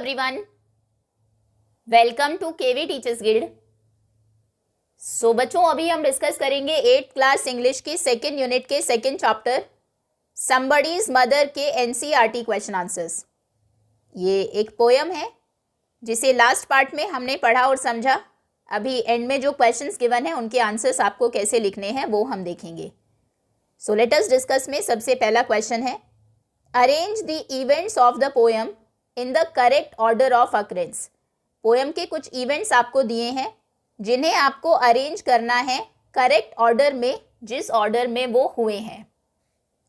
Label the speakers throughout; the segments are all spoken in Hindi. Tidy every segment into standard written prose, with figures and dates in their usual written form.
Speaker 1: everyone. Welcome to KV teachers guild. So बच्चों, अभी हम डिस्कस करेंगे 8th क्लास इंग्लिश की सेकेंड यूनिट के सेकेंड चैप्टर समबडीज मदर के एनसीईआरटी क्वेश्चन आंसर्स. ये एक पोयम है जिसे लास्ट पार्ट में हमने पढ़ा और समझा. अभी एंड में जो क्वेश्चंस गिवन है उनके आंसर्स आपको कैसे लिखने हैं वो हम देखेंगे. सो लेट अस डिस्कस में सबसे पहला क्वेश्चन है, arrange the events of the poem in the correct order of occurrence. Poem के कुछ इवेंट्स आपको दिए हैं जिन्हें आपको अरेंज करना है करेक्ट ऑर्डर में, जिस ऑर्डर में वो हुए हैं,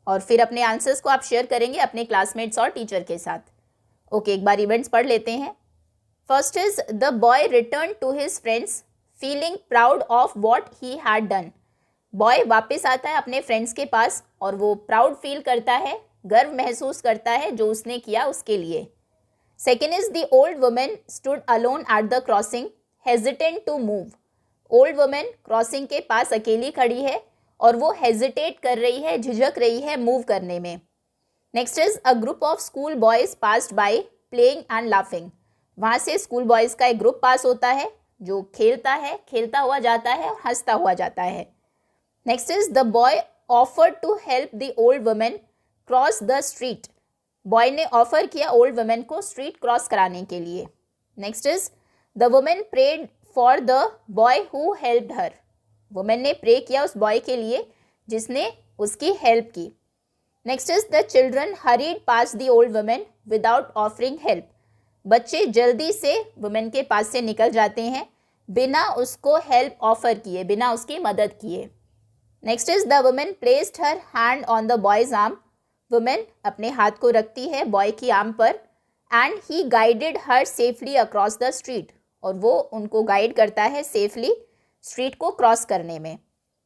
Speaker 1: और फिर अपने आंसर्स को आप शेयर करेंगे अपने क्लासमेट्स और टीचर के साथ. ओके, एक बार इवेंट्स पढ़ लेते हैं. First is the boy return to his friends feeling proud of what he had done. Boy वापस आता है अपने फ्रेंड्स के पास और वो प्राउड फील करता है, गर्व महसूस करता है जो उसने किया उसके लिए. Second is the old woman stood alone at the crossing, hesitant to move. Old woman crossing के पास अकेली खड़ी है और वो हेजिटेट कर रही है, झिझक रही है मूव करने में. Next is a group of school boys passed by playing and laughing. वहाँ से स्कूल बॉयज का एक ग्रुप पास होता है जो खेलता है, खेलता हुआ जाता है और हंसता हुआ जाता है. Next is the boy offered to help the old woman cross the street. Boy ने ऑफर किया ओल्ड वुमेन को स्ट्रीट क्रॉस कराने के लिए. Next is the women prayed for the boy who helped her. Women ने प्रे किया उस बॉय के लिए जिसने उसकी हेल्प की. Next is the children hurried past the old women without offering help. बच्चे जल्दी से वुमेन के पास से निकल जाते हैं बिना उसको हेल्प ऑफर किए, बिना उसकी मदद किए. Next is the women placed her hand on the boys arm. Women अपने हाथ को रखती है बॉय की आर्म पर and he guided her safely across the street. और वो उनको गाइड करता है सेफली स्ट्रीट को क्रॉस करने में.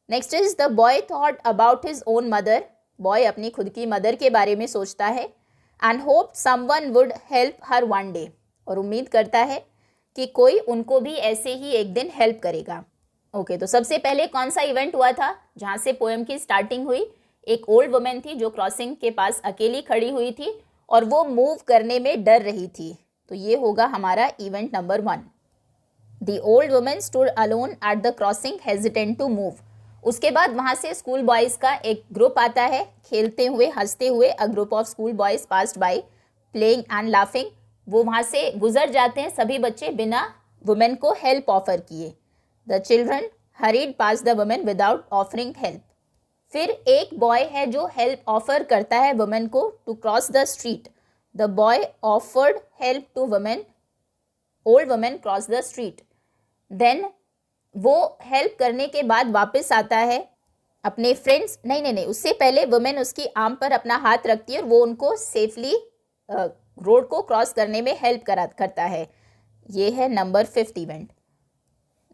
Speaker 1: Next is the boy thought about his own mother. Boy अपनी खुद की मदर के बारे में सोचता है and hope someone would help her one day. और उम्मीद करता है कि कोई उनको भी ऐसे ही एक दिन हेल्प करेगा. ओके, तो सबसे पहले कौन सा इवेंट हुआ था जहाँ से पोएम की स्टार्टिंग हुई? एक ओल्ड वुमेन थी जो क्रॉसिंग के पास अकेली खड़ी हुई थी और वो मूव करने में डर रही थी. तो ये होगा हमारा event number 1. The old women stood alone at the crossing hesitant to move. उसके बाद वहाँ से स्कूल बॉयज़ का एक ग्रुप आता है खेलते हुए, हंसते हुए. A group of school boys passed by playing and laughing. वो वहाँ से गुजर जाते हैं सभी बच्चे बिना वुमेन को हेल्प ऑफर किए. The children hurried past the women without offering help. फिर एक बॉय है जो हेल्प ऑफर करता है वुमेन को to cross the street. The boy offered help to women, old women cross the street. Then वो हेल्प करने के बाद वापस आता है अपने फ्रेंड्स, नहीं, उससे पहले वुमेन उसकी आर्म पर अपना हाथ रखती है और वो उनको सेफली रोड को क्रॉस करने में हेल्प करता है. ये है number 5th event.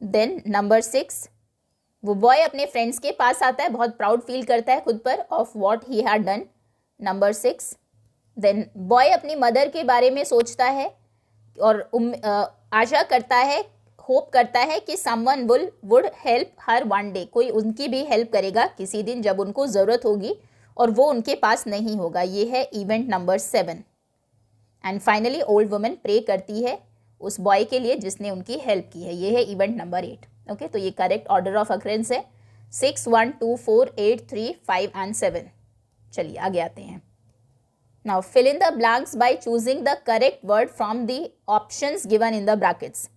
Speaker 1: Then number 6, वो बॉय अपने फ्रेंड्स के पास आता है, बहुत प्राउड फील करता है खुद पर of what he had done. Number 6. Then boy अपनी मदर के बारे में सोचता है और आशा करता है, होप करता है कि someone would help her one day. कोई उनकी भी हेल्प करेगा किसी दिन जब उनको ज़रूरत होगी और वो उनके पास नहीं होगा. ये है event number 7. And finally old women pray करती है उस बॉय के लिए जिसने उनकी हेल्प की है. ये है इवेंट नंबर 8. ओके, तो ये करेक्ट ऑर्डर ऑफ अकरेंस है 6, 1, 2, 4, 8, 3, 5 एंड 7. चलिए आगे आते हैं. Now fill in the blanks by choosing the correct word from the options given in the brackets.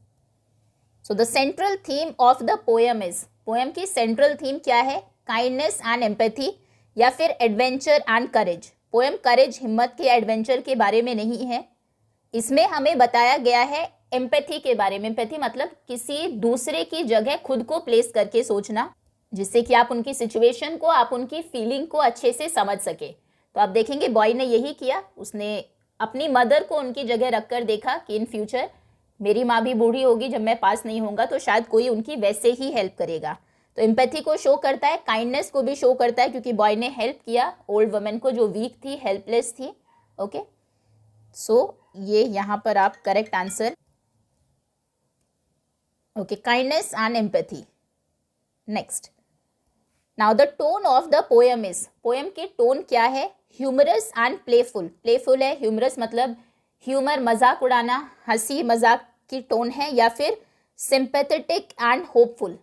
Speaker 1: So the central theme of the poem is, poem की सेंट्रल थीम क्या है? काइंडनेस एंड एम्पैथी या फिर adventure and courage. Poem courage, हिम्मत के, एडवेंचर के बारे में नहीं है. इसमें हमें बताया गया है एम्पैथी के बारे में. एम्पैथी मतलब किसी दूसरे की जगह खुद को प्लेस करके सोचना, जिससे कि आप उनकी सिचुएशन को, आप उनकी फीलिंग को अच्छे से समझ सके. तो आप देखेंगे बॉय ने यही किया. उसने अपनी मदर को उनकी जगह रखकर देखा कि इन फ्यूचर मेरी माँ भी बूढ़ी होगी, जब मैं पास नहीं होऊंगा तो शायद कोई उनकी वैसे ही हेल्प करेगा. तो एम्पैथी को शो करता है, काइंडनेस को भी शो करता है क्योंकि बॉय ने हेल्प किया ओल्ड वुमेन को जो वीक थी, हेल्पलेस थी. ओके, सो ये यहाँ पर आप correct answer. Okay, kindness and empathy. Next, now the tone of the poem is, poem की टोन क्या है? Humorous and playful. प्लेफुल है, ह्यूमरस मतलब ह्यूमर, मजाक उड़ाना, हंसी मजाक की टोन है, या फिर सिंपैथेटिक एंड होपफुल।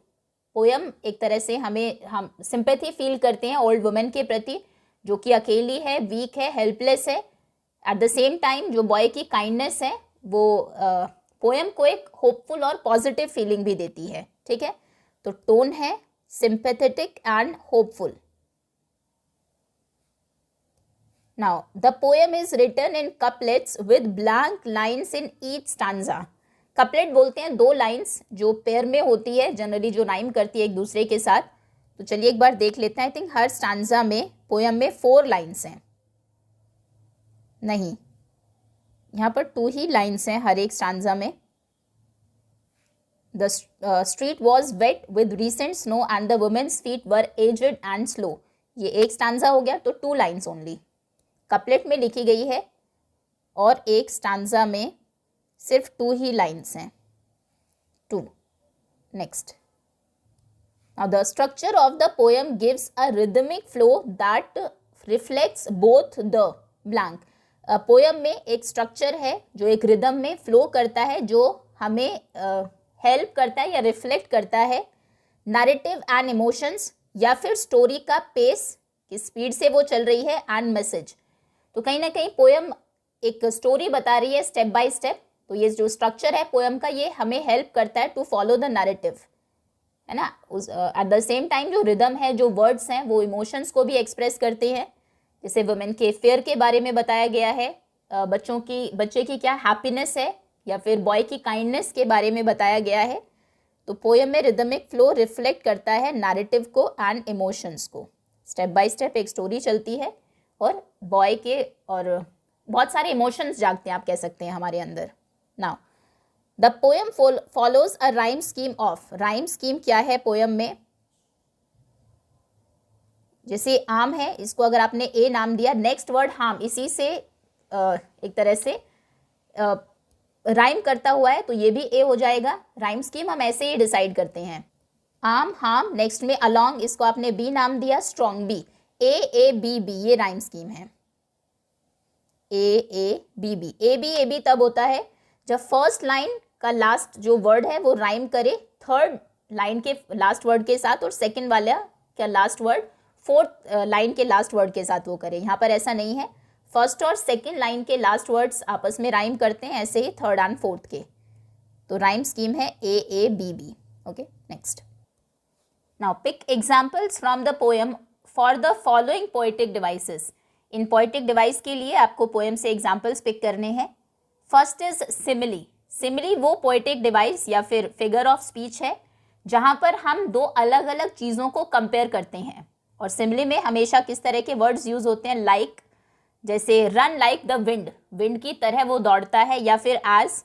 Speaker 1: पोयम एक तरह से हम सिंपैथी फील करते हैं ओल्ड वुमेन के प्रति, जो कि अकेली है, वीक है, हेल्पलेस है। एट द सेम टाइम जो बॉय की काइंडनेस है वो पोयम को एक होपफुल और पॉजिटिव फीलिंग भी देती है। ठीक है, तो टोन है sympathetic and hopeful. Now, the poem is written in couplets with blank lines in each stanza. Couplet बोलते हैं दो लाइंस जो पेयर में होती है, जनरली जो राइम करती है एक दूसरे के साथ। तो चलिए एक बार देख लेते हैं। आई थिंक हर स्टांजा में पोयम में 4 लाइन्स हैं, नहीं, यहाँ पर 2 ही लाइन्स हैं हर एक स्टांजा में। The street was wet with recent snow and the women's feet were aged and slow. ये एक स्टांजा हो गया, तो 2 लाइन्स ओनली कपलेट में लिखी गई है, और एक स्टांजा में सिर्फ 2 ही लाइन्स हैं, 2। Next, now the structure of the poem gives a rhythmic flow that reflects both the blank. Poem में एक स्ट्रक्चर है जो एक रिदम में फ्लो करता है, जो हमें हेल्प करता है या रिफ्लेक्ट करता है नैरेटिव एंड इमोशंस, या फिर स्टोरी का पेस, किस स्पीड से वो चल रही है, एंड मैसेज। तो कहीं ना कहीं पोएम एक स्टोरी बता रही है स्टेप बाय स्टेप। तो ये जो स्ट्रक्चर है पोएम का, ये हमें हेल्प करता है टू फॉलो द नैरेटिव, है ना। एट द सेम टाइम जो रिदम है, जो वर्ड्स हैं, वो इमोशंस को भी एक्सप्रेस करते हैं। जैसे वुमेन के फेयर के बारे में बताया गया है, बच्चे की क्या हैप्पीनेस है, या फिर बॉय की काइंडनेस के बारे में बताया गया है। तो पोएम में रिदमिक फ्लो रिफ्लेक्ट करता है नैरेटिव को एंड इमोशंस को। स्टेप बाय स्टेप एक स्टोरी चलती है, और बॉय के और बहुत सारे इमोशंस जागते हैं, आप कह सकते हैं, हमारे अंदर। Now the poem follows a rhyme scheme of. Rhyme scheme क्या है पोएम में? जैसे आम है, इसको अगर आपने ए नाम दिया, नेक्स्ट वर्ड हाम इसी से एक तरह से राइम करता हुआ है, तो ये भी ए हो जाएगा। राइम स्कीम हम ऐसे ही डिसाइड करते हैं। आम, हाम, नेक्स्ट में अलॉन्ग, इसको आपने बी नाम दिया, strong b, a b b, ये राइम स्कीम है। A b b, a b तब होता है जब फर्स्ट लाइन का लास्ट जो वर्ड है वो राइम करे थर्ड लाइन के लास्ट वर्ड के साथ, और सेकंड वाला का लास्ट वर्ड फोर्थ लाइन के लास्ट वर्ड के साथ वो करे। यहाँ पर ऐसा नहीं है, फर्स्ट और सेकंड लाइन के लास्ट वर्ड्स आपस में राइम करते हैं, ऐसे ही थर्ड एंड फोर्थ के। तो राइम स्कीम है a b b. Okay, next. Now pick examples from the poem for the following poetic devices. इन पोएटिक डिवाइस के लिए आपको पोएम से एग्जाम्पल्स पिक करने हैं। First is simile. सिमिली वो पोएटिक डिवाइस या फिर फिगर ऑफ स्पीच है जहां पर हम 2 अलग अलग चीज़ों को कंपेयर करते हैं। और सिमिली में हमेशा किस तरह के वर्ड्स यूज होते हैं? लाइक, जैसे run like the wind, wind की तरह वो दौड़ता है, या फिर as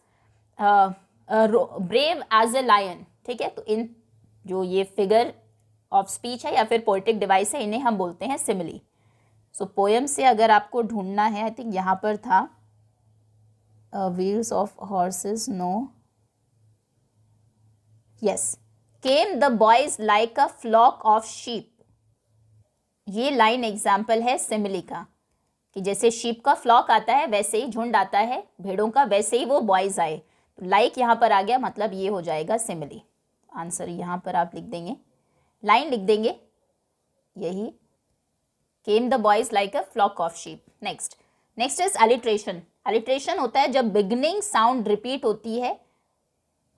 Speaker 1: brave as a lion. ठीक है, तो इन जो ये फिगर ऑफ स्पीच है या फिर पोएटिक डिवाइस है, इन्हें हम बोलते हैं सिमिली। सो पोएम से अगर आपको ढूंढना है, आई थिंक यहाँ पर था wheels of horses, no, yes, came the boys like a flock of sheep. ये लाइन एग्जाम्पल है सिमिली का, कि जैसे शीप का फ्लॉक आता है वैसे ही झुंड आता है भेड़ों का, वैसे ही वो बॉयज आए। तो लाइक यहाँ पर आ गया, मतलब ये हो जाएगा सिमिली। आंसर यहाँ पर आप लिख देंगे, लाइन लिख देंगे यही, came the boys like a flock of sheep. Next is alliteration. Alliteration होता है जब बिगनिंग साउंड रिपीट होती है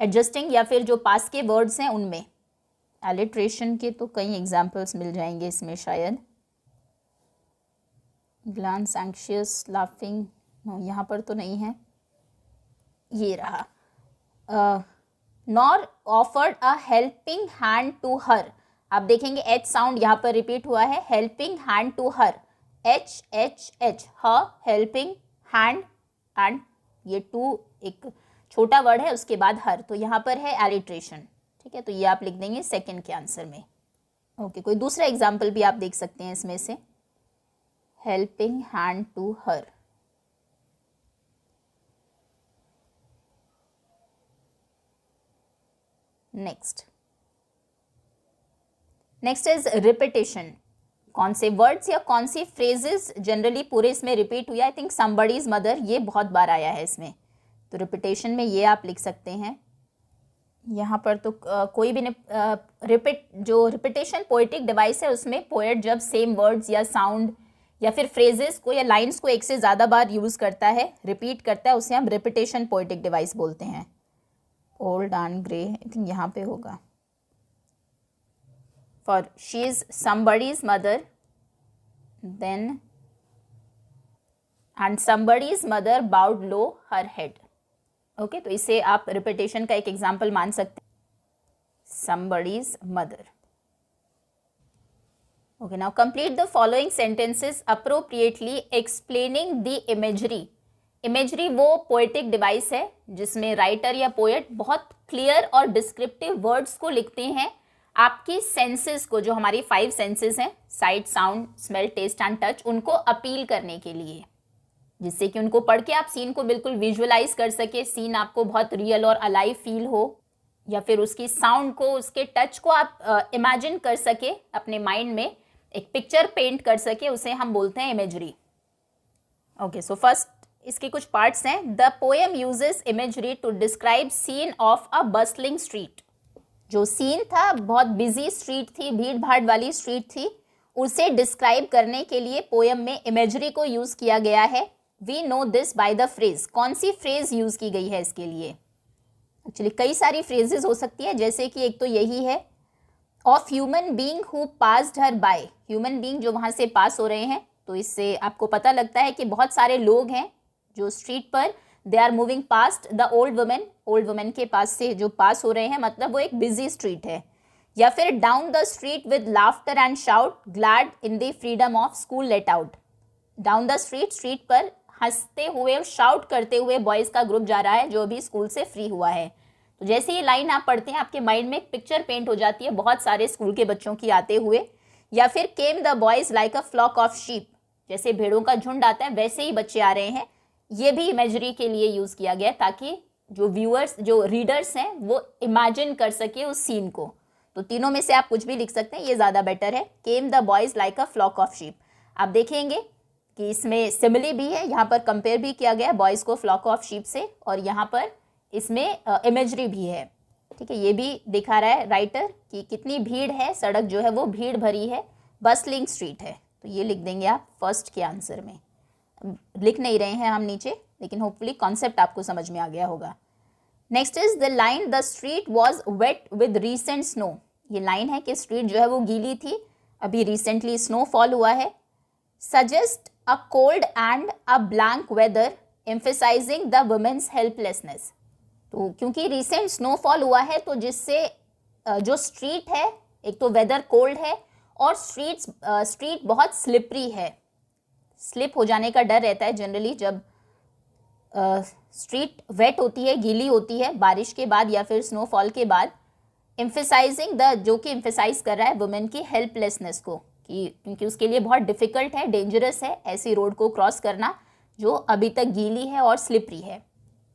Speaker 1: एडजस्टिंग या फिर जो पास के वर्ड्स हैं उनमें। एलिट्रेशन के तो कई एग्जाम्पल्स मिल जाएंगे इसमें शायद। ग्लांस, एंक्शियस, लाफिंग, यहाँ पर तो नहीं है, ये रहा। Nor offered a helping hand to her. आप देखेंगे एच साउंड यहाँ पर रिपीट हुआ है, helping hand to her, H H H, h helping hand, and ये टू एक छोटा वर्ड है उसके बाद हर, तो यहाँ पर है एलिट्रेशन। ठीक है, तो ये आप लिख देंगे सेकंड के आंसर में। ओके, कोई दूसरा एग्जाम्पल भी आप देख सकते हैं इसमें से, helping hand to her. Next is repetition. कौन से वर्ड्स या कौन सी फ्रेजेस जनरली पूरे इसमें रिपीट हुई? आई थिंक समबडीज मदर, ये बहुत बार आया है इसमें, तो रिपीटेशन में ये आप लिख सकते हैं। यहाँ पर तो कोई भी जो रिपीटेशन पोएटिक डिवाइस है उसमें पोएट जब सेम वर्ड्स या साउंड या फिर फ्रेजेस को या लाइंस को एक से ज़्यादा बार यूज़ करता है, रिपीट करता है, उसे हम रिपीटेशन पोएटिक डिवाइस बोलते हैं। Old and grey, I think यहाँ पे होगा। For she is somebody's mother, then and somebody's mother bowed low her head. Okay, तो इसे आप रिपीटेशन का एक एग्जाम्पल मान सकते हैं, somebody's mother. Okay, now complete the following sentences appropriately explaining the imagery. Imagery वो पोएटिक डिवाइस है जिसमें राइटर या पोएट बहुत क्लियर और डिस्क्रिप्टिव वर्ड्स को लिखते हैं आपकी सेंसेस को, जो हमारी 5 सेंसेस हैं, sight, sound, smell, taste and touch, उनको अपील करने के लिए, जिससे कि उनको पढ़ के आप सीन को बिल्कुल विजुअलाइज कर सके, सीन आपको बहुत रियल और अलाइव फील हो, या फिर उसकी साउंड को, उसके टच को आप इमेजिन कर सके, अपने माइंड में एक पिक्चर पेंट कर सके, उसे हम बोलते हैं इमेजरी। ओके, सो फर्स्ट इसके कुछ पार्ट्स हैं। The poem uses imagery to describe scene of a bustling street. जो सीन था, बहुत बिजी स्ट्रीट थी, भीड़ भाड़ वाली स्ट्रीट थी, उसे डिस्क्राइब करने के लिए पोएम में इमेजरी को यूज किया गया है। We know this by the phrase. कौन सी फ्रेज यूज की गई है इसके लिए? एक्चुअली कई सारी फ्रेजेस हो सकती है, जैसे कि एक तो यही है, of human being who passed her by. Human being जो वहाँ से पास हो रहे हैं, तो इससे आपको पता लगता है कि बहुत सारे लोग हैं जो स्ट्रीट पर they are moving past the old women. Old women के पास से जो पास हो रहे हैं, मतलब वो एक बिजी स्ट्रीट है। या फिर down the street with laughter and shout, glad in the freedom of school let out. Down the street, street पर हंसते हुए और शाउट करते हुए बॉयज़ का ग्रुप जा रहा है जो अभी स्कूल से फ्री हुआ है। तो जैसे ये लाइन आप पढ़ते हैं, आपके माइंड में एक पिक्चर पेंट हो जाती है बहुत सारे स्कूल के बच्चों की आते हुए। या फिर came the boys like a flock of sheep, जैसे भेड़ों का झुंड आता है वैसे ही बच्चे आ रहे हैं। ये भी इमेजरी के लिए यूज़ किया गया ताकि जो व्यूअर्स, जो रीडर्स हैं, वो इमेजिन कर सके उस सीन को। तो तीनों में से आप कुछ भी लिख सकते हैं, ये ज़्यादा बेटर है। Came the boys like a flock of sheep. आप देखेंगे कि इसमें सिमिली भी है, यहाँ पर कंपेयर भी किया गया बॉयज़ को फ्लॉक ऑफ शीप से, और यहाँ पर इसमें इमेजरी भी है। ठीक है, ये भी दिखा रहा है राइटर कि कितनी भीड़ है, सड़क जो है वो भीड़ भरी है, बस्लिंग स्ट्रीट है। तो ये लिख देंगे आप फर्स्ट के आंसर में। लिख नहीं रहे हैं हम नीचे, लेकिन होपफुली कॉन्सेप्ट आपको समझ में आ गया होगा। Next is the line the street was wet with recent snow. ये लाइन है कि स्ट्रीट जो है वो गीली थी, अभी रिसेंटली स्नोफॉल हुआ है। Suggest a cold and a blank weather emphasising the women's helplessness. तो क्योंकि रिसेंट स्नोफॉल हुआ है, तो जिससे जो स्ट्रीट है, एक तो वेदर कोल्ड है और स्ट्रीट बहुत स्लिपरी है, स्लिप हो जाने का डर रहता है जनरली जब स्ट्रीट वेट होती है, गीली होती है बारिश के बाद या फिर स्नोफॉल के बाद। एम्फेसाइजिंग द, जो कि एम्फेसाइज कर रहा है वुमेन की हेल्पलेसनेस को, कि क्योंकि उसके लिए बहुत डिफ़िकल्ट है, डेंजरस है ऐसी रोड को क्रॉस करना जो अभी तक गीली है और स्लिपरी है।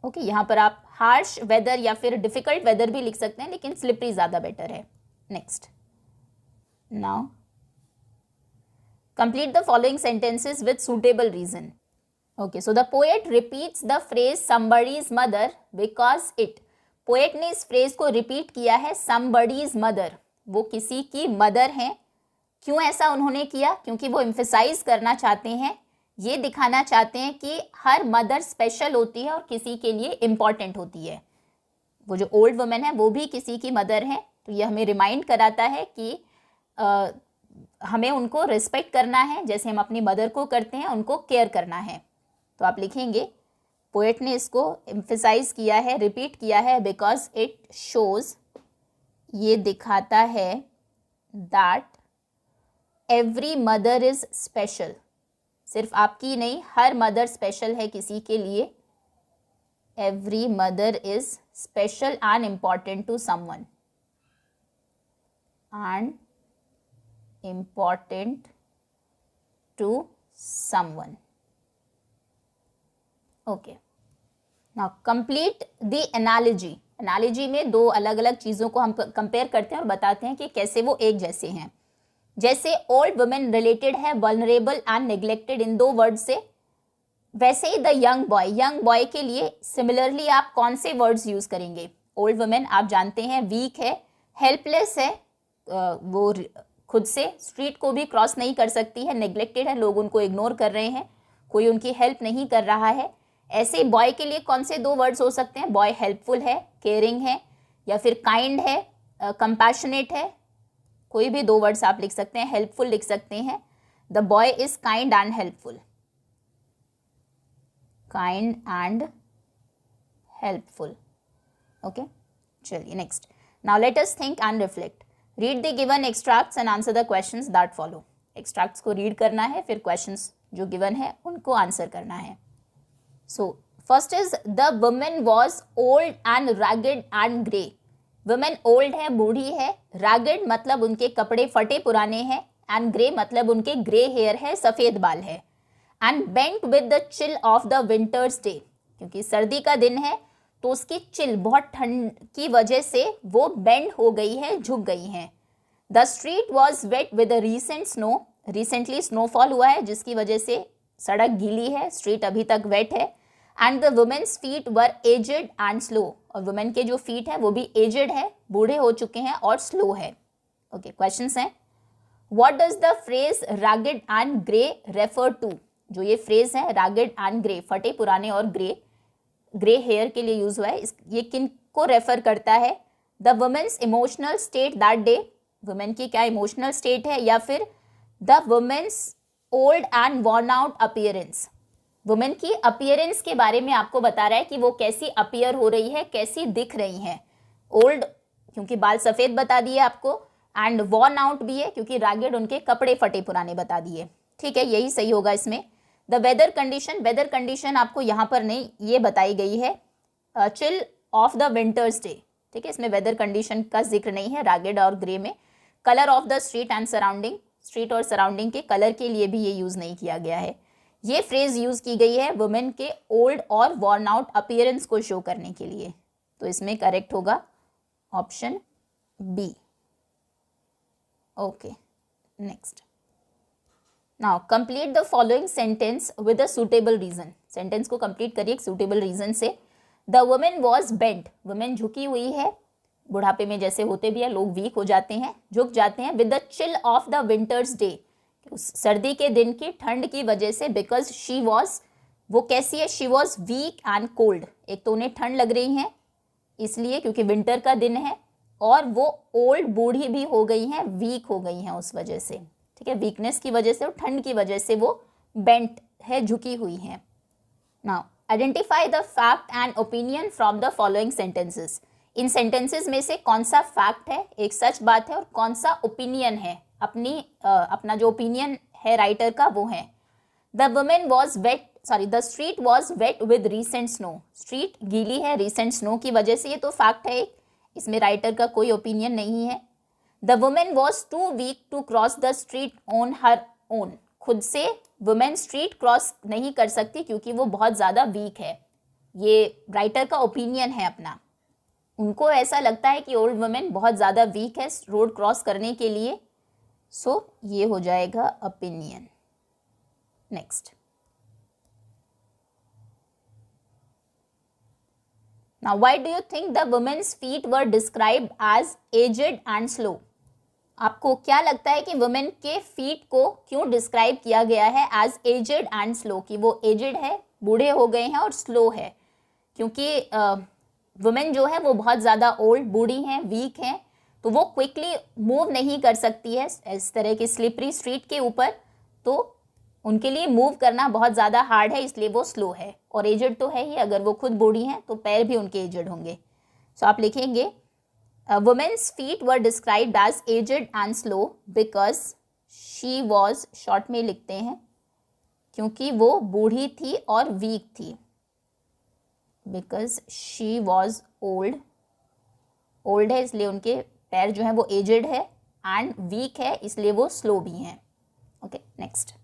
Speaker 1: ओके, यहाँ पर आप हार्श वेदर या फिर डिफ़िकल्ट वेदर भी लिख सकते हैं, लेकिन स्लिपरी ज़्यादा बेटर है। Next, now complete the following sentences with suitable reason. Okay, so the poet repeats the phrase somebody's mother because it. Poet ने इस फ्रेज को रिपीट किया है, somebody's mother, वो किसी की मदर हैं। क्यों ऐसा उन्होंने किया? क्योंकि वो एम्फेसाइज करना चाहते हैं, ये दिखाना चाहते हैं कि हर मदर स्पेशल होती है और किसी के लिए इम्पॉर्टेंट होती है। वो जो ओल्ड वुमेन है वो भी किसी की मदर है, तो ये हमें रिमाइंड कराता है कि हमें उनको रिस्पेक्ट करना है, जैसे हम अपनी मदर को करते हैं, उनको केयर करना है। तो आप लिखेंगे, पोएट ने इसको एम्फेसाइज किया है, रिपीट किया है, बिकॉज इट शोज, ये दिखाता है, that every mother is special. सिर्फ आपकी नहीं, हर मदर स्पेशल है किसी के लिए। Every mother is special and important to someone, and important to someone. Okay, now complete the analogy. analogy में दो अलग अलग चीज़ों को हम कंपेयर करते हैं और बताते हैं कि कैसे वो एक जैसे हैं। जैसे ओल्ड वुमेन रिलेटेड है vulnerable and neglected in 2 word से, वैसे ही द यंग बॉय के लिए सिमिलरली आप कौन से वर्ड्स यूज करेंगे? ओल्ड वुमेन आप जानते हैं वीक है, हेल्पलेस है, वो खुद से स्ट्रीट को भी क्रॉस नहीं कर सकती है, नेग्लेक्टेड है, लोग उनको इग्नोर कर रहे हैं, कोई उनकी हेल्प नहीं कर रहा है। ऐसे बॉय के लिए कौन से 2 वर्ड्स हो सकते हैं? बॉय हेल्पफुल है, केयरिंग है, या फिर काइंड है, कंपैशनेट है। कोई भी 2 वर्ड्स आप लिख सकते हैं, हेल्पफुल लिख सकते हैं। The boy is kind and helpful, kind and helpful. Okay, चलिए next. Now let us think and reflect. Read the given extracts and answer the questions that follow. Extracts को रीड करना है, फिर क्वेश्चंस जो गिवन है उनको आंसर करना है। So first is the women was old and ragged and grey. Women old है, बूढ़ी है, रैगेड मतलब उनके कपड़े फटे पुराने हैं, एंड ग्रे मतलब उनके ग्रे हेयर है, सफ़ेद बाल है, and bent with the chill of the winters day, क्योंकि सर्दी का दिन है तो उसकी चिल, बहुत ठंड की वजह से वो बेंड हो गई है, झुक गई हैं। The street was wet with a recent snow, recently snowfall हुआ है जिसकी वजह से सड़क गीली है, स्ट्रीट अभी तक वेट है, and the women's feet were aged and slow, और वुमेन के जो फीट है वो भी एजेड है, बूढ़े हो चुके हैं और स्लो है। ओके, क्वेश्चंस हैं। What does the phrase ragged and grey refer to? जो ये फ्रेज है रैगेड एंड ग्रे, फटे पुराने और ग्रे हेयर के लिए यूज हुआ है, ये किन को रेफर करता है? The women's emotional state that day, women की क्या इमोशनल स्टेट है, या फिर the women's old and worn out appearance, women की अपीयरेंस के बारे में आपको बता रहा है कि वो कैसी अपीयर हो रही है, कैसी दिख रही हैं। ओल्ड क्योंकि बाल सफ़ेद बता दिए आपको, एंड वॉर्न आउट भी है क्योंकि रैगेड उनके कपड़े फटे पुराने बता दिए। ठीक है, यही सही होगा इसमें। द वेदर कंडीशन आपको यहाँ पर नहीं, ये बताई गई है chill of the winters day. ठीक है, इसमें वेदर कंडीशन का जिक्र नहीं है रैगेड और ग्रे में। Colour of the street and surrounding, street और सराउंडिंग के कलर के लिए भी ये यूज़ नहीं किया गया है। ये फ्रेज यूज़ की गई है वुमेन के ओल्ड और वॉर्न आउट अपीयरेंस को शो करने के लिए। तो इसमें करेक्ट होगा option B. Okay, next. Now complete the following sentence with a suitable reason. Sentence को कंप्लीट करिए एक सुटेबल रीजन से। The women was bent, women झुकी हुई है, बुढ़ापे में जैसे होते भी है लोग वीक हो जाते हैं, झुक जाते हैं। With the chill of the winters day, सर्दी के दिन की ठंड की वजह से। बिकॉज शी वॉज, वो कैसी है? She was weak and cold, एक तो उन्हें ठंड लग रही है इसलिए क्योंकि विंटर का दिन है, और वो ओल्ड बूढ़ी भी हो गई हैं, वीक हो गई हैं उस वजह से। ठीक है, वीकनेस की वजह से और ठंड की वजह से वो बेंट है, झुकी हुई हैं। Now identify the fact and opinion from the following sentences. In sentences में से कौन सा फैक्ट है, एक सच बात है, और कौन सा ओपिनियन है, अपना जो ओपिनियन है राइटर का वो है। The women was wet, the street was wet with recent snow, street गीली है रिसेंट स्नो की वजह से, ये तो फैक्ट है, इसमें राइटर का कोई ओपिनियन नहीं है। The women was too weak to cross the street on her own, खुद से वुमेन स्ट्रीट क्रॉस नहीं कर सकती क्योंकि वो बहुत ज़्यादा वीक है, ये राइटर का ओपिनियन है अपना। उनको ऐसा लगता है कि ओल्ड वुमेन बहुत ज़्यादा वीक है रोड क्रॉस करने के लिए। सो ये हो जाएगा opinion. Next. Now why do you think the women's feet were described as aged and slow? आपको क्या लगता है कि वुमेन के फीट को क्यों डिस्क्राइब किया गया है एज एजेड एंड स्लो, कि वो एजेड है, बूढ़े हो गए हैं, और स्लो है? क्योंकि वुमेन जो है वो बहुत ज़्यादा ओल्ड, बूढ़ी हैं, वीक हैं, तो वो क्विकली मूव नहीं कर सकती है इस तरह की स्लिपरी स्ट्रीट के ऊपर, तो उनके लिए मूव करना बहुत ज़्यादा हार्ड है, इसलिए वो स्लो है। और एजेड तो है ही, अगर वो खुद बूढ़ी हैं तो पैर भी उनके एजेड होंगे। सो आप लिखेंगे women's feet were described as aged and slow because she was, short में लिखते हैं क्योंकि वो बूढ़ी थी और वीक थी, because she was old, old है इसलिए उनके पैर जो हैं वो एजेड है, एंड वीक है इसलिए वो स्लो भी हैं। Okay, next.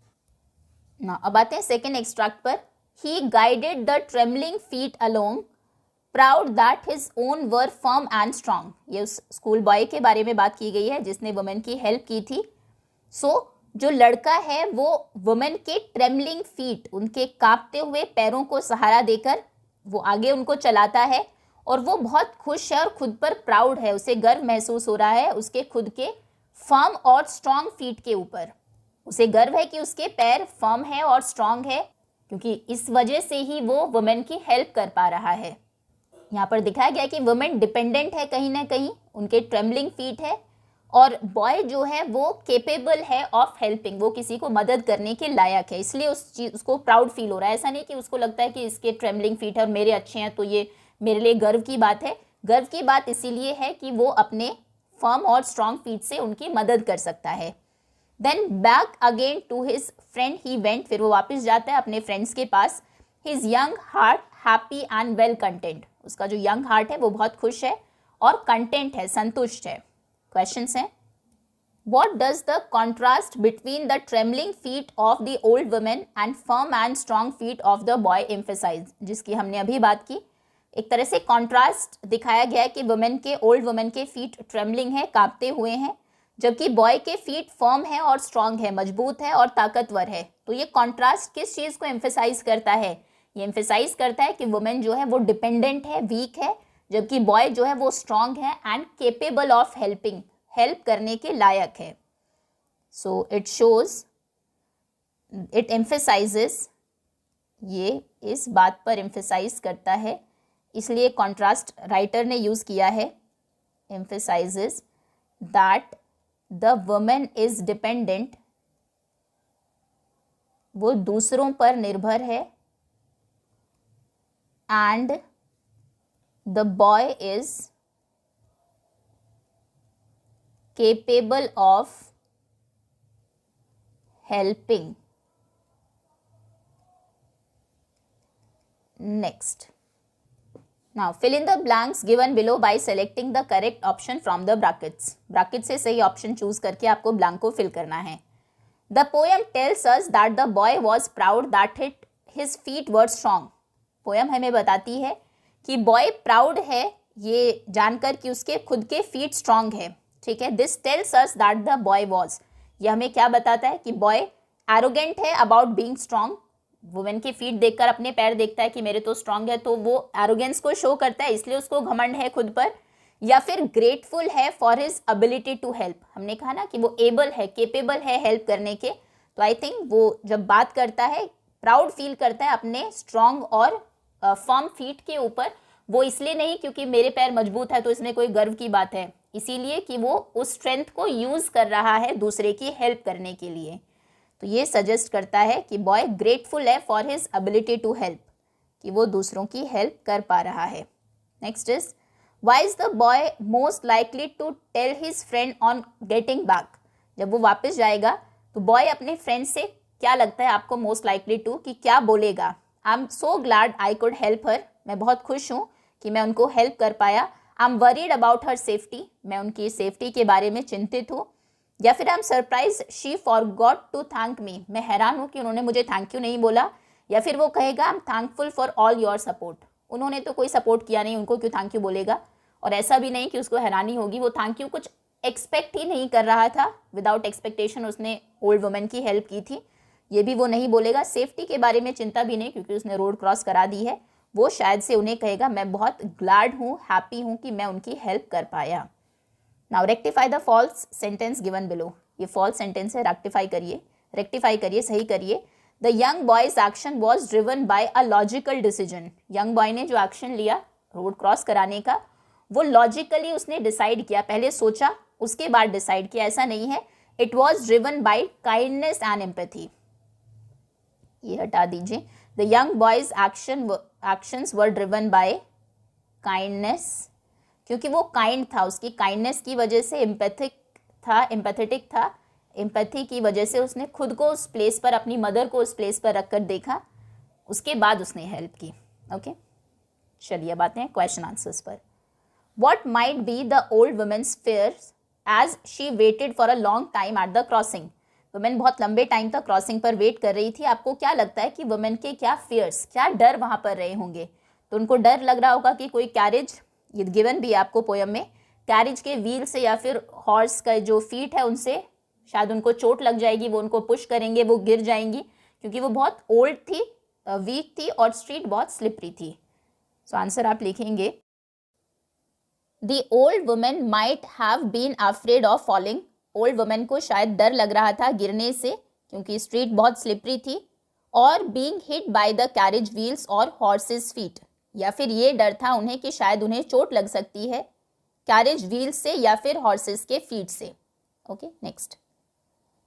Speaker 1: ना अब आते हैं सेकेंड एक्सट्रैक्ट पर। He guided the trembling feet along proud that his own were firm and strong. ये उस स्कूल बॉय के बारे में बात की गई है जिसने वुमेन की हेल्प की थी। सो जो लड़का है वो वुमेन के ट्रेमलिंग फीट, उनके कांपते हुए पैरों को सहारा देकर वो आगे उनको चलाता है और वो बहुत खुश है और खुद पर प्राउड है, उसे गर्व महसूस हो रहा है उसके खुद के फर्म और स्ट्रॉन्ग फीट के ऊपर। उसे गर्व है कि उसके पैर फर्म है और स्ट्रॉन्ग है, क्योंकि इस वजह से ही वो वुमेन की हेल्प कर पा रहा है। यहाँ पर दिखाया गया कि वुमेन डिपेंडेंट है कहीं ना कहीं, उनके ट्रेमलिंग फीट है, और बॉय जो है वो केपेबल है ऑफ हेल्पिंग, वो किसी को मदद करने के लायक है, इसलिए उसको प्राउड फील हो रहा है। ऐसा नहीं कि उसको लगता है कि इसके ट्रेमलिंग फीट है और मेरे अच्छे हैं तो ये मेरे लिए गर्व की बात है। गर्व की बात इसीलिए है कि वो अपने फर्म और स्ट्रॉन्ग फीट से उनकी मदद कर सकता है। Then back again to his friend he went, फिर वो वापस जाता है अपने फ्रेंड्स के पास। His young heart happy and well content, उसका जो यंग हार्ट है वो बहुत खुश है और कंटेंट है, संतुष्ट है। क्वेश्चंस हैं, What does the contrast between the trembling feet of the old woman and firm and strong feet of the boy emphasize? जिसकी हमने अभी बात की। एक तरह से कॉन्ट्रास्ट दिखाया गया है कि वुमेन के, ओल्ड वुमेन के फीट ट्रेमलिंग है, कांपते हुए हैं, जबकि बॉय के फीट फर्म है और स्ट्रांग है, मजबूत है और ताकतवर है। तो ये कॉन्ट्रास्ट किस चीज़ को एम्फेसाइज करता है? ये एम्फेसाइज करता है कि वुमेन जो है वो डिपेंडेंट है, वीक है, जबकि बॉय जो है वो स्ट्रांग है and capable of helping, help करने के लायक है। So it shows, it emphasises, ये इस बात पर एम्फेसाइज करता है, इसलिए कॉन्ट्रास्ट राइटर ने यूज़ किया है, emphasises that the women is dependent, वो दूसरों पर निर्भर है, and the boy is capable of helping. Next, now fill in the blanks given below by selecting the correct option from the brackets. Bracket से सही option choose करके आपको blank को fill करना है। The poem tells us that the boy was proud that his feet were strong. poem हमें बताती है कि boy proud है ये जानकर कि उसके खुद के feet strong है। ठीक है, this tells us that the boy was, ये हमें क्या बताता है कि बॉय एरोगेंट है अबाउट बीइंग स्ट्रांग। वुमेन के फीट देखकर अपने पैर देखता है कि मेरे तो स्ट्रांग है, तो वो एरोगेंस को शो करता है, इसलिए उसको घमंड है खुद पर। या फिर ग्रेटफुल है for his ability to help, हमने कहा ना कि वो एबल है, केपेबल है हेल्प करने के, तो आई थिंक वो जब बात करता है प्राउड फील करता है अपने स्ट्रांग और फर्म फीट के ऊपर। वो इसलिए नहीं क्योंकि मेरे पैर मजबूत है तो इसमें कोई गर्व की बात है, इसीलिए कि वो उस स्ट्रेंथ को यूज़ कर रहा है दूसरे की हेल्प करने के लिए। तो ये सजेस्ट करता है कि बॉय ग्रेटफुल है for his ability to help, कि वो दूसरों की हेल्प कर पा रहा है। Next is, why is the boy most likely to tell his friend on getting back? जब वो वापस जाएगा तो बॉय अपने फ्रेंड से क्या लगता है आपको मोस्ट लाइकली टू, कि क्या बोलेगा? I am so glad I could help her, मैं बहुत खुश हूँ कि मैं उनको हेल्प कर पाया। I am worried about her safety, मैं उनकी सेफ्टी के बारे में चिंतित हूँ। या फिर I am surprise she forgot to thank me, मैं हैरान हूँ कि उन्होंने मुझे थैंक यू नहीं बोला। या फिर वो कहेगा I am thankful for all your support, उन्होंने तो कोई सपोर्ट किया नहीं, उनको क्यों थैंक यू बोलेगा। और ऐसा भी नहीं कि उसको हैरानी होगी, वो थैंक यू कुछ एक्सपेक्ट ही नहीं कर रहा था, विदाउट एक्सपेक्टेशन उसने ओल्ड वुमेन की हेल्प की थी, ये भी वो नहीं बोलेगा। सेफ्टी के बारे में चिंता भी नहीं क्योंकि उसने रोड क्रॉस करा दी है, वो शायद से उन्हें कहेगा मैं बहुत ग्लैड हूँ, हैप्पी हूँ कि मैं उनकी हेल्प कर पाया। Now rectify the false sentence given below, ये फॉल्स सेंटेंस है, रेक्टिफाई करिए, सही करिए। The young boy's action was driven by a logical decision, young boy ने जो एक्शन लिया रोड क्रॉस कराने का, वो लॉजिकली उसने डिसाइड किया, पहले सोचा उसके बाद डिसाइड किया, ऐसा नहीं है। It was driven bye kindness and empathy, ये हटा दीजिए। The young boys actions were driven by kindness, क्योंकि वो काइंड था, उसकी काइंडनेस की वजह से एम्पैथेटिक था, एम्पैथी की वजह से उसने खुद को उस प्लेस पर, अपनी मदर को उस प्लेस पर रखकर देखा, उसके बाद उसने हेल्प की। ओके, चलिए अब आते हैं क्वेश्चन आंसर्स पर। What might be the old women's fears as she waited for a long time at the crossing? Women बहुत लंबे टाइम तक क्रॉसिंग पर वेट कर रही थी, आपको क्या लगता है कि वुमेन के क्या फियर्स, क्या डर वहाँ पर रहे होंगे? तो उनको डर लग रहा होगा कि कोई कैरेज, गिवन भी आपको पोयम में, कैरेज के व्हील से या फिर हॉर्स का जो फीट है उनसे शायद उनको चोट लग जाएगी, वो उनको पुश करेंगे, वो गिर जाएंगी, क्योंकि वो बहुत ओल्ड थी, वीक थी और स्ट्रीट बहुत स्लिपरी थी। सो आंसर आप लिखेंगे the old women might have been afraid of falling. Old women को शायद डर लग रहा था गिरने से, क्योंकि स्ट्रीट बहुत स्लिपरी थी, और being hit by the carriage wheels और हॉर्सेस फीट, या फिर ये डर था उन्हें कि शायद उन्हें चोट लग सकती है कैरेज व्हील्स से या फिर हॉर्सेस के फीट से। Okay, next.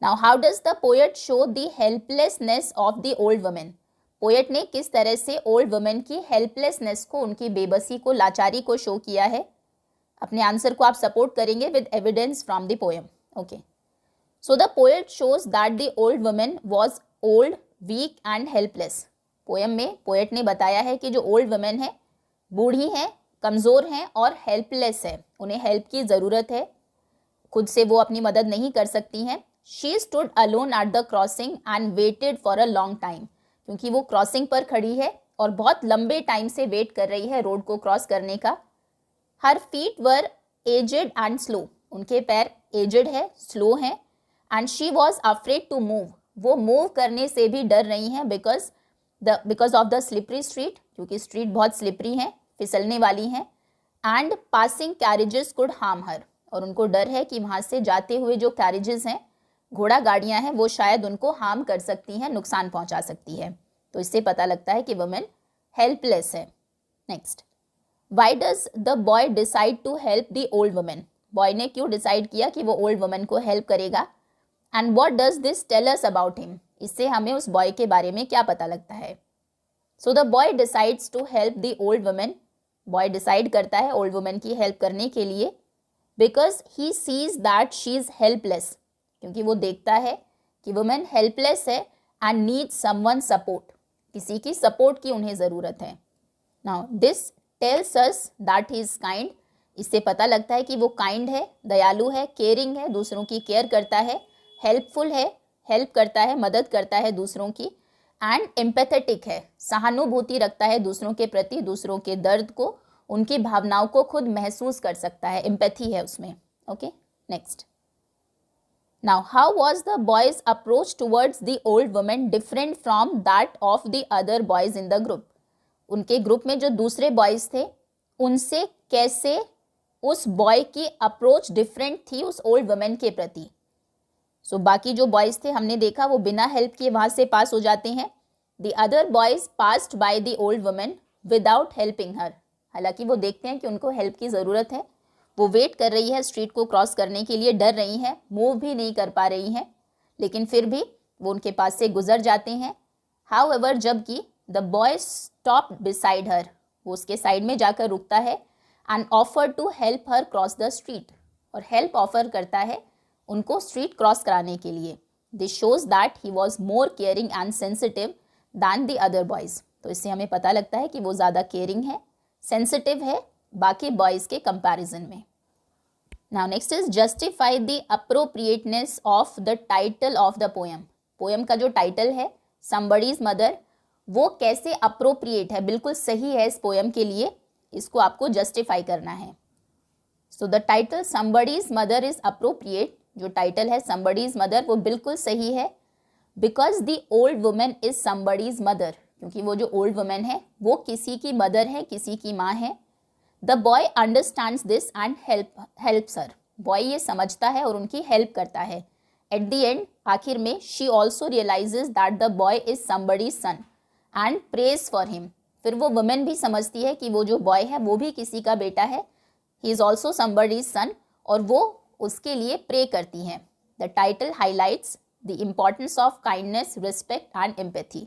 Speaker 1: Now how does the poet show the helplessness of the old women. Poet ने किस तरह से ओल्ड वुमेन की हेल्पलेसनेस को, उनकी बेबसी को, लाचारी को शो किया है। अपने आंसर को आप सपोर्ट करेंगे with evidence from the poem. Okay, so the poet shows that the old women was old, weak and helpless. Poem में पोएट ने बताया है कि जो ओल्ड वुमेन है, बूढ़ी हैं, कमज़ोर हैं और हेल्पलेस है, उन्हें हेल्प की ज़रूरत है, खुद से वो अपनी मदद नहीं कर सकती हैं। She stood alone at the crossing and weighted for a long time, क्योंकि वो क्रॉसिंग पर खड़ी है और बहुत लंबे टाइम से वेट कर रही है रोड को क्रॉस करने का। Her feet were aged and slow, उनके पैर एजेड है, स्लो हैं। And she was afraid to move, वो मूव करने से भी डर रही हैं because of the slippery street, क्योंकि स्ट्रीट बहुत स्लिपरी हैं, फिसलने वाली हैं। And passing carriages could harm her, और उनको डर है कि वहाँ से जाते हुए जो कैरेजेस हैं, घोड़ा गाड़ियाँ हैं, वो शायद उनको हार्म कर सकती हैं, नुकसान पहुँचा सकती है। तो इससे पता लगता है कि वुमेन हेल्पलेस है। Next, why does the boy decide to help the old women. Boy ने क्यों डिसाइड किया कि वो ओल्ड वुमेन को हेल्प करेगा। And what does this tell us about him, इससे हमें उस बॉय के बारे में क्या पता लगता है। So the boy decides to help the old women, boy decide करता है ओल्ड वुमेन की हेल्प करने के लिए, because he sees that she is helpless, क्योंकि वो देखता है कि वुमेन हेल्पलेस है एंड नीड समवन सपोर्ट, किसी की सपोर्ट की उन्हें ज़रूरत है। Now this tells us that he is kind, इससे पता लगता है कि वो काइंड है, दयालु है, केयरिंग है, दूसरों की केयर करता है, हेल्पफुल है, हेल्प करता है, मदद करता है दूसरों की। एंड एम्पैथेटिक है, सहानुभूति रखता है दूसरों के प्रति, दूसरों के दर्द को, उनकी भावनाओं को खुद महसूस कर सकता है, एम्पैथी है उसमें। Okay, next. Now how was the boys approach towards the old women different from that of the other boys in the group. उनके ग्रुप में जो दूसरे बॉयज थे, उनसे कैसे उस बॉय की अप्रोच डिफरेंट थी उस ओल्ड वुमेन के प्रति। सो बाकी जो बॉयज़ थे, हमने देखा वो बिना हेल्प किए वहाँ से पास हो जाते हैं। The other boys passed by the old women without helping her, हालांकि वो देखते हैं कि उनको हेल्प की ज़रूरत है, वो वेट कर रही है स्ट्रीट को क्रॉस करने के लिए, डर रही हैं, मूव भी नहीं कर पा रही हैं, लेकिन फिर भी वो उनके पास से गुजर जाते हैं। हाउएवर, जबकि the boy stop beside her, वो उसके साइड में जाकर रुकता है, and offer to help her cross the street, और हेल्प ऑफर करता है उनको स्ट्रीट क्रॉस कराने के लिए। This shows that he was more caring and sensitive than the other boys, तो इससे हमें पता लगता है कि वो ज़्यादा केयरिंग है, सेंसिटिव है बाकी बॉयज़ के कंपैरिजन में। Now next is justify the appropriateness of the title of the poem. Poem का जो टाइटल है समबडीज मदर, वो कैसे अप्रोप्रिएट है, बिल्कुल सही है इस पोएम के लिए, इसको आपको जस्टिफाई करना है। So the title somebody's mother is appropriate, जो टाइटल है समबडीज मदर वो बिल्कुल सही है, because the old women is somebody's mother, क्योंकि वो जो ओल्ड वुमेन है वो किसी की मदर है, किसी की माँ है। The boy understands this and helps her, boy ये समझता है और उनकी हेल्प करता है। एट द एंड, आखिर में, she also realises that the boy is somebody's son and praise for him, फिर वो वुमेन भी समझती है कि वो जो बॉय है वो भी किसी का बेटा है, ही इज ऑल्सो समबडीज सन, और वो उसके लिए प्रे करती हैं। The title highlights the importance of kindness, respect and empathy,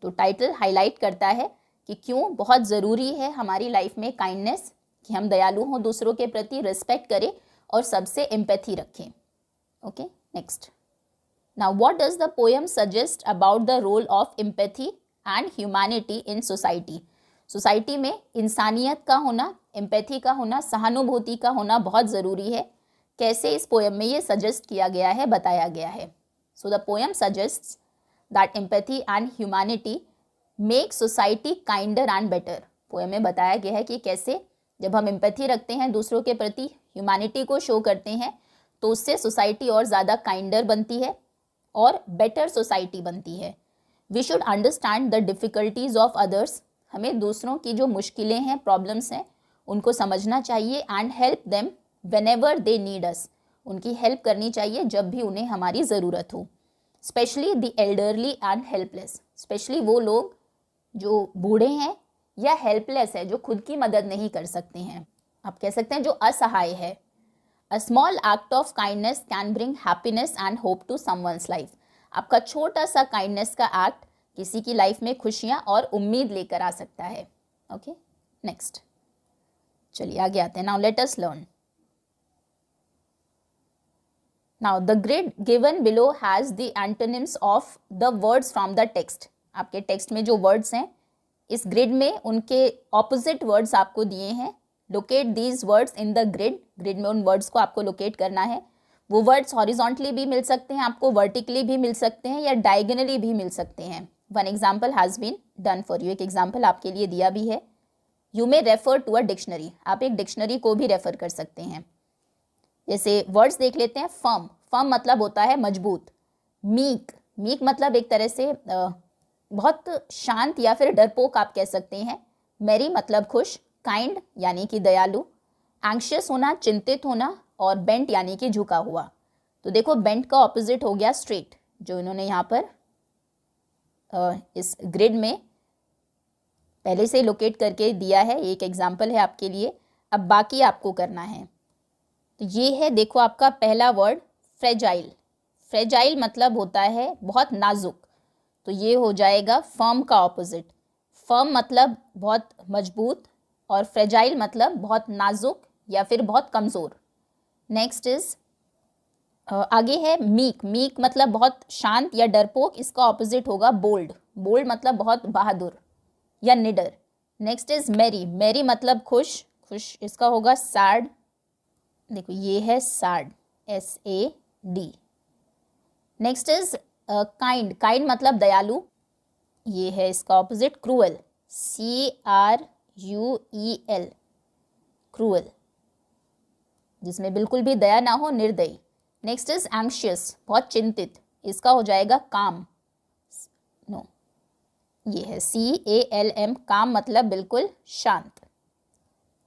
Speaker 1: तो टाइटल हाईलाइट करता है कि क्यों बहुत ज़रूरी है हमारी लाइफ में काइंडनेस, कि हम दयालु हों दूसरों के प्रति, रिस्पेक्ट करें और सबसे एम्पैथी रखें। Okay, next. Now what does the poem suggest about the role of empathy and humanity in society. Society में इंसानियत का होना, एम्पैथी का होना, सहानुभूति का होना बहुत ज़रूरी है। कैसे इस पोएम में ये सजेस्ट किया गया है, बताया गया है। So the poem suggests that empathy and humanity make society kinder and better. Poem में बताया गया है कि कैसे जब हम एम्पैथी रखते हैं दूसरों के प्रति, ह्यूमैनिटी को शो करते हैं, तो उससे सोसाइटी और ज़्यादा काइंडर बनती है और बेटर सोसाइटी बनती है। We should understand the difficulties of others, हमें दूसरों की जो मुश्किलें हैं, प्रॉब्लम्स हैं, उनको समझना चाहिए। And help them whenever they need us, उनकी हेल्प करनी चाहिए जब भी उन्हें हमारी ज़रूरत हो। Specially the elderly and helpless, specially वो लोग जो बूढ़े हैं या हेल्पलेस है, जो खुद की मदद नहीं कर सकते हैं, आप कह सकते हैं जो असहाय है। A small act of kindness can bring happiness and hope to someone's life, आपका छोटा सा काइंडनेस का एक्ट किसी की लाइफ में खुशियाँ और उम्मीद लेकर आ सकता है। ओके, नेक्स्ट, चलिए आगे आते हैं। Now let us learn. Now the grid given below has the antonyms of the words from the text, आपके टेक्स्ट में जो वर्ड्स हैं इस ग्रिड में उनके ऑपोजिट वर्ड्स आपको दिए हैं। Locate these words in the grid, grid में उन वर्ड्स को आपको लोकेट करना है। वो वर्ड्स हॉरिजॉन्टली भी मिल सकते हैं आपको, वर्टिकली भी मिल सकते हैं या डायगोनली भी मिल सकते हैं। One example has been done for you, एक एग्जाम्पल आपके लिए दिया भी है। You may refer to a dictionary, आप एक डिक्शनरी को भी रेफर कर सकते हैं। जैसे वर्ड्स देख लेते हैं। फर्म, फर्म मतलब होता है मजबूत। मीक, मीक मतलब एक तरह से बहुत शांत या फिर डरपोक आप कह सकते हैं। मैरी मतलब खुश। काइंड यानी कि दयालु। एंग्शियस होना, चिंतित होना। और बेंट यानी कि झुका हुआ। तो देखो बेंट का ऑपोजिट हो गया स्ट्रेट, जो इन्होंने यहाँ पर इस ग्रिड में पहले से लोकेट करके दिया है। एक एग्जाम्पल है आपके लिए, अब बाकी आपको करना है। तो ये है, देखो आपका पहला वर्ड फ्रेजाइल। फ्रेजाइल मतलब होता है बहुत नाजुक, तो ये हो जाएगा फर्म का ऑपोजिट। फर्म मतलब बहुत मजबूत और फ्रेजाइल मतलब बहुत नाजुक या फिर बहुत कमज़ोर। नेक्स्ट इज आगे है मीक। मीक मतलब बहुत शांत या डरपोक, इसका ऑपोजिट होगा बोल्ड। बोल्ड मतलब बहुत बहादुर या निडर। Next is Mary. मैरी मतलब खुश, खुश इसका होगा सैड। देखो ये है sad, SAD। Next is kind. Kind मतलब दयालु, ये है इसका ऑपोजिट क्रूअल, CRUEL, क्रूअल, जिसमें बिल्कुल भी दया ना हो, निर्दयी। नेक्स्ट इज एंग्शियस, बहुत चिंतित, इसका हो जाएगा काम, नो, ये है CALM, काम मतलब बिल्कुल शांत।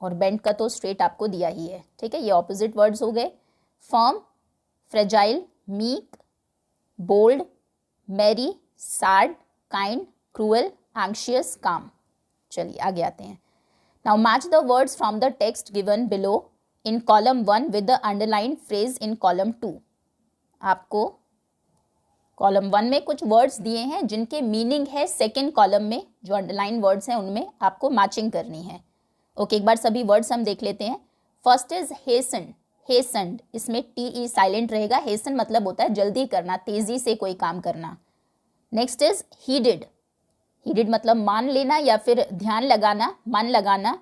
Speaker 1: और बेंट का तो स्ट्रेट आपको दिया ही है, ठीक है। ये ऑपोजिट वर्ड्स हो गए। Firm, fragile, meek, bold, merry, sad, kind, cruel, anxious, calm. चलिए आगे आते हैं। Now match the words from the text given below in column 1 with the underline phrase in column 2। आपको कॉलम 1 में कुछ वर्ड्स दिए हैं जिनके मीनिंग है सेकेंड कॉलम में, जो अंडरलाइन वर्ड्स हैं उनमें आपको मैचिंग करनी है। ओके, एक बार सभी वर्ड्स हम देख लेते हैं। फर्स्ट इज हेसन, हेसन्ड, इसमें TE साइलेंट रहेगा। हेसन मतलब होता है जल्दी करना, तेजी से कोई काम करना। नेक्स्ट इज हीडेड, हीडेड मतलब मान लेना या फिर ध्यान लगाना, मन लगाना।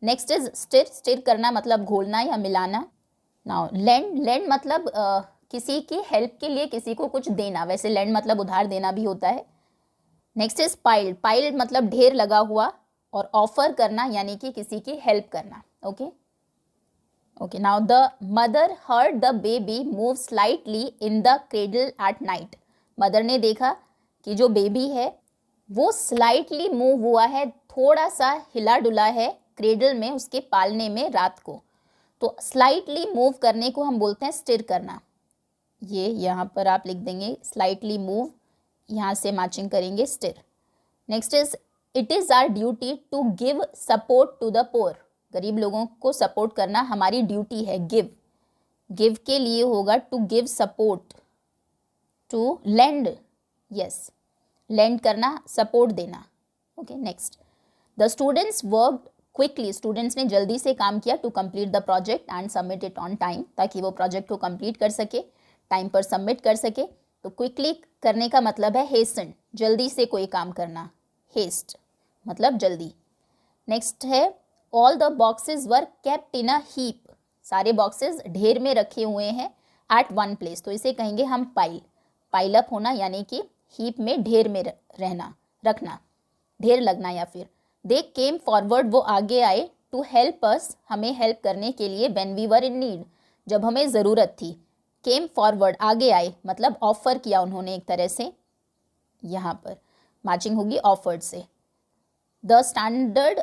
Speaker 1: नेक्स्ट इज स्टिर, स्टिर करना मतलब घोलना या मिलाना। नाउ लेंड, लेंड मतलब किसी की हेल्प के लिए किसी को कुछ देना, वैसे लेंड मतलब उधार देना भी होता है। नेक्स्ट इज पाइल्ड, पाइल्ड मतलब ढेर लगा हुआ। और ऑफर करना यानी कि किसी की हेल्प करना। Okay okay, now the mother heard the baby move slightly in the cradle at night. Mother ने देखा कि जो बेबी है वो स्लाइटली मूव हुआ है, थोड़ा सा हिला डुला है क्रेडल में, उसके पालने में रात को। तो स्लाइटली मूव करने को हम बोलते हैं स्टिर करना। ये यहाँ पर आप लिख देंगे स्लाइटली मूव, यहाँ से मैचिंग करेंगे stir. Next is it is our duty to give support to the poor. गरीब लोगों को सपोर्ट करना हमारी ड्यूटी है। गिव, गिव के लिए होगा to give support, to lend, yes, lend करना, सपोर्ट देना। Okay, next the students worked quickly, students ने जल्दी से काम किया to complete the project and submit it on time, ताकि वो प्रोजेक्ट को कंप्लीट कर सके, टाइम पर सबमिट कर सके। तो क्विकली करने का मतलब है हेस्टन, जल्दी से कोई काम करना, हेस्ट मतलब जल्दी। नेक्स्ट है all the boxes were kept in a heap, सारे बॉक्सेस ढेर में रखे हुए हैं एट वन प्लेस, तो इसे कहेंगे हम पाइल, पाइल अप होना यानी कि हीप में ढेर में रहना, रखना, ढेर लगना। या फिर दे केम फॉरवर्ड, वो आगे आए, टू हेल्प अस, हमें हेल्प करने के लिए, when we were in need, जब हमें ज़रूरत थी। केम फॉरवर्ड, आगे आए, मतलब ऑफर किया उन्होंने एक तरह से, यहाँ पर मैचिंग होगी ऑफर्ड से। The standard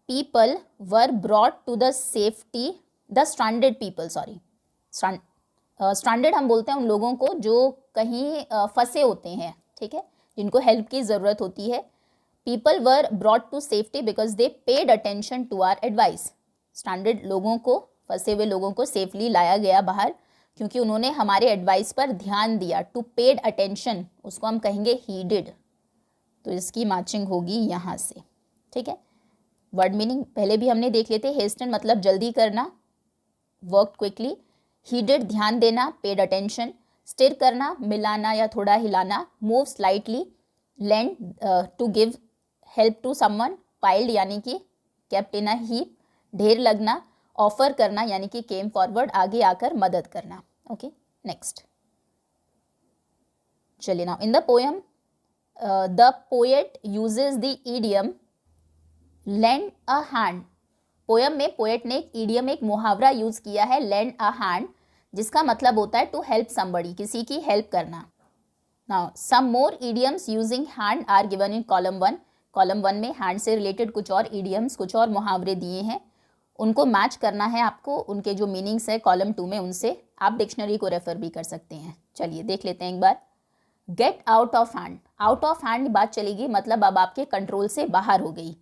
Speaker 1: people were brought to the safety, the stranded people, sorry, stranded हम बोलते हैं उन लोगों को जो कहीं फंसे होते हैं, ठीक है, जिनको हेल्प की ज़रूरत होती है। People were brought to safety because they paid attention to our advice. Standard लोगों को, फंसे हुए लोगों को सेफली लाया गया बाहर क्योंकि उन्होंने हमारे एडवाइस पर ध्यान दिया। टू पेड अटेंशन, उसको हम कहेंगे हीडेड, तो इसकी मैचिंग होगी यहाँ से, ठीक है। वर्ड मीनिंग पहले भी हमने देख लेते। हेस्टन मतलब जल्दी करना, वर्क क्विकली। हीडेड ध्यान देना, पेड अटेंशन। स्टिर करना, मिलाना या थोड़ा हिलाना। Move slightly. Lend to give help to someone. Piled यानी कि केप्ट इन अ हीप, ढेर लगना। ऑफर करना यानी कि केम फॉरवर्ड, आगे आकर मदद करना। ओके, नेक्स्ट चलिए। Now in the poem the poet uses the idiom lend a hand। Poem में पोएट ने एक इडियम, एक मुहावरा यूज किया है, lend a hand, जिसका मतलब होता है टू हेल्प somebody, किसी की हेल्प करना। Now some more idioms using hand are given in column 1। कॉलम 1 में हैंड से रिलेटेड कुछ और idioms, कुछ और मुहावरे दिए हैं, उनको मैच करना है आपको। उनके जो मीनिंग्स है कॉलम 2 में, उनसे आप डिक्शनरी को रेफर भी कर सकते हैं। चलिए देख लेते हैं एक बार। Get out of hand, out of hand बात चलेगी, मतलब अब आपके कंट्रोल से बाहर हो गई।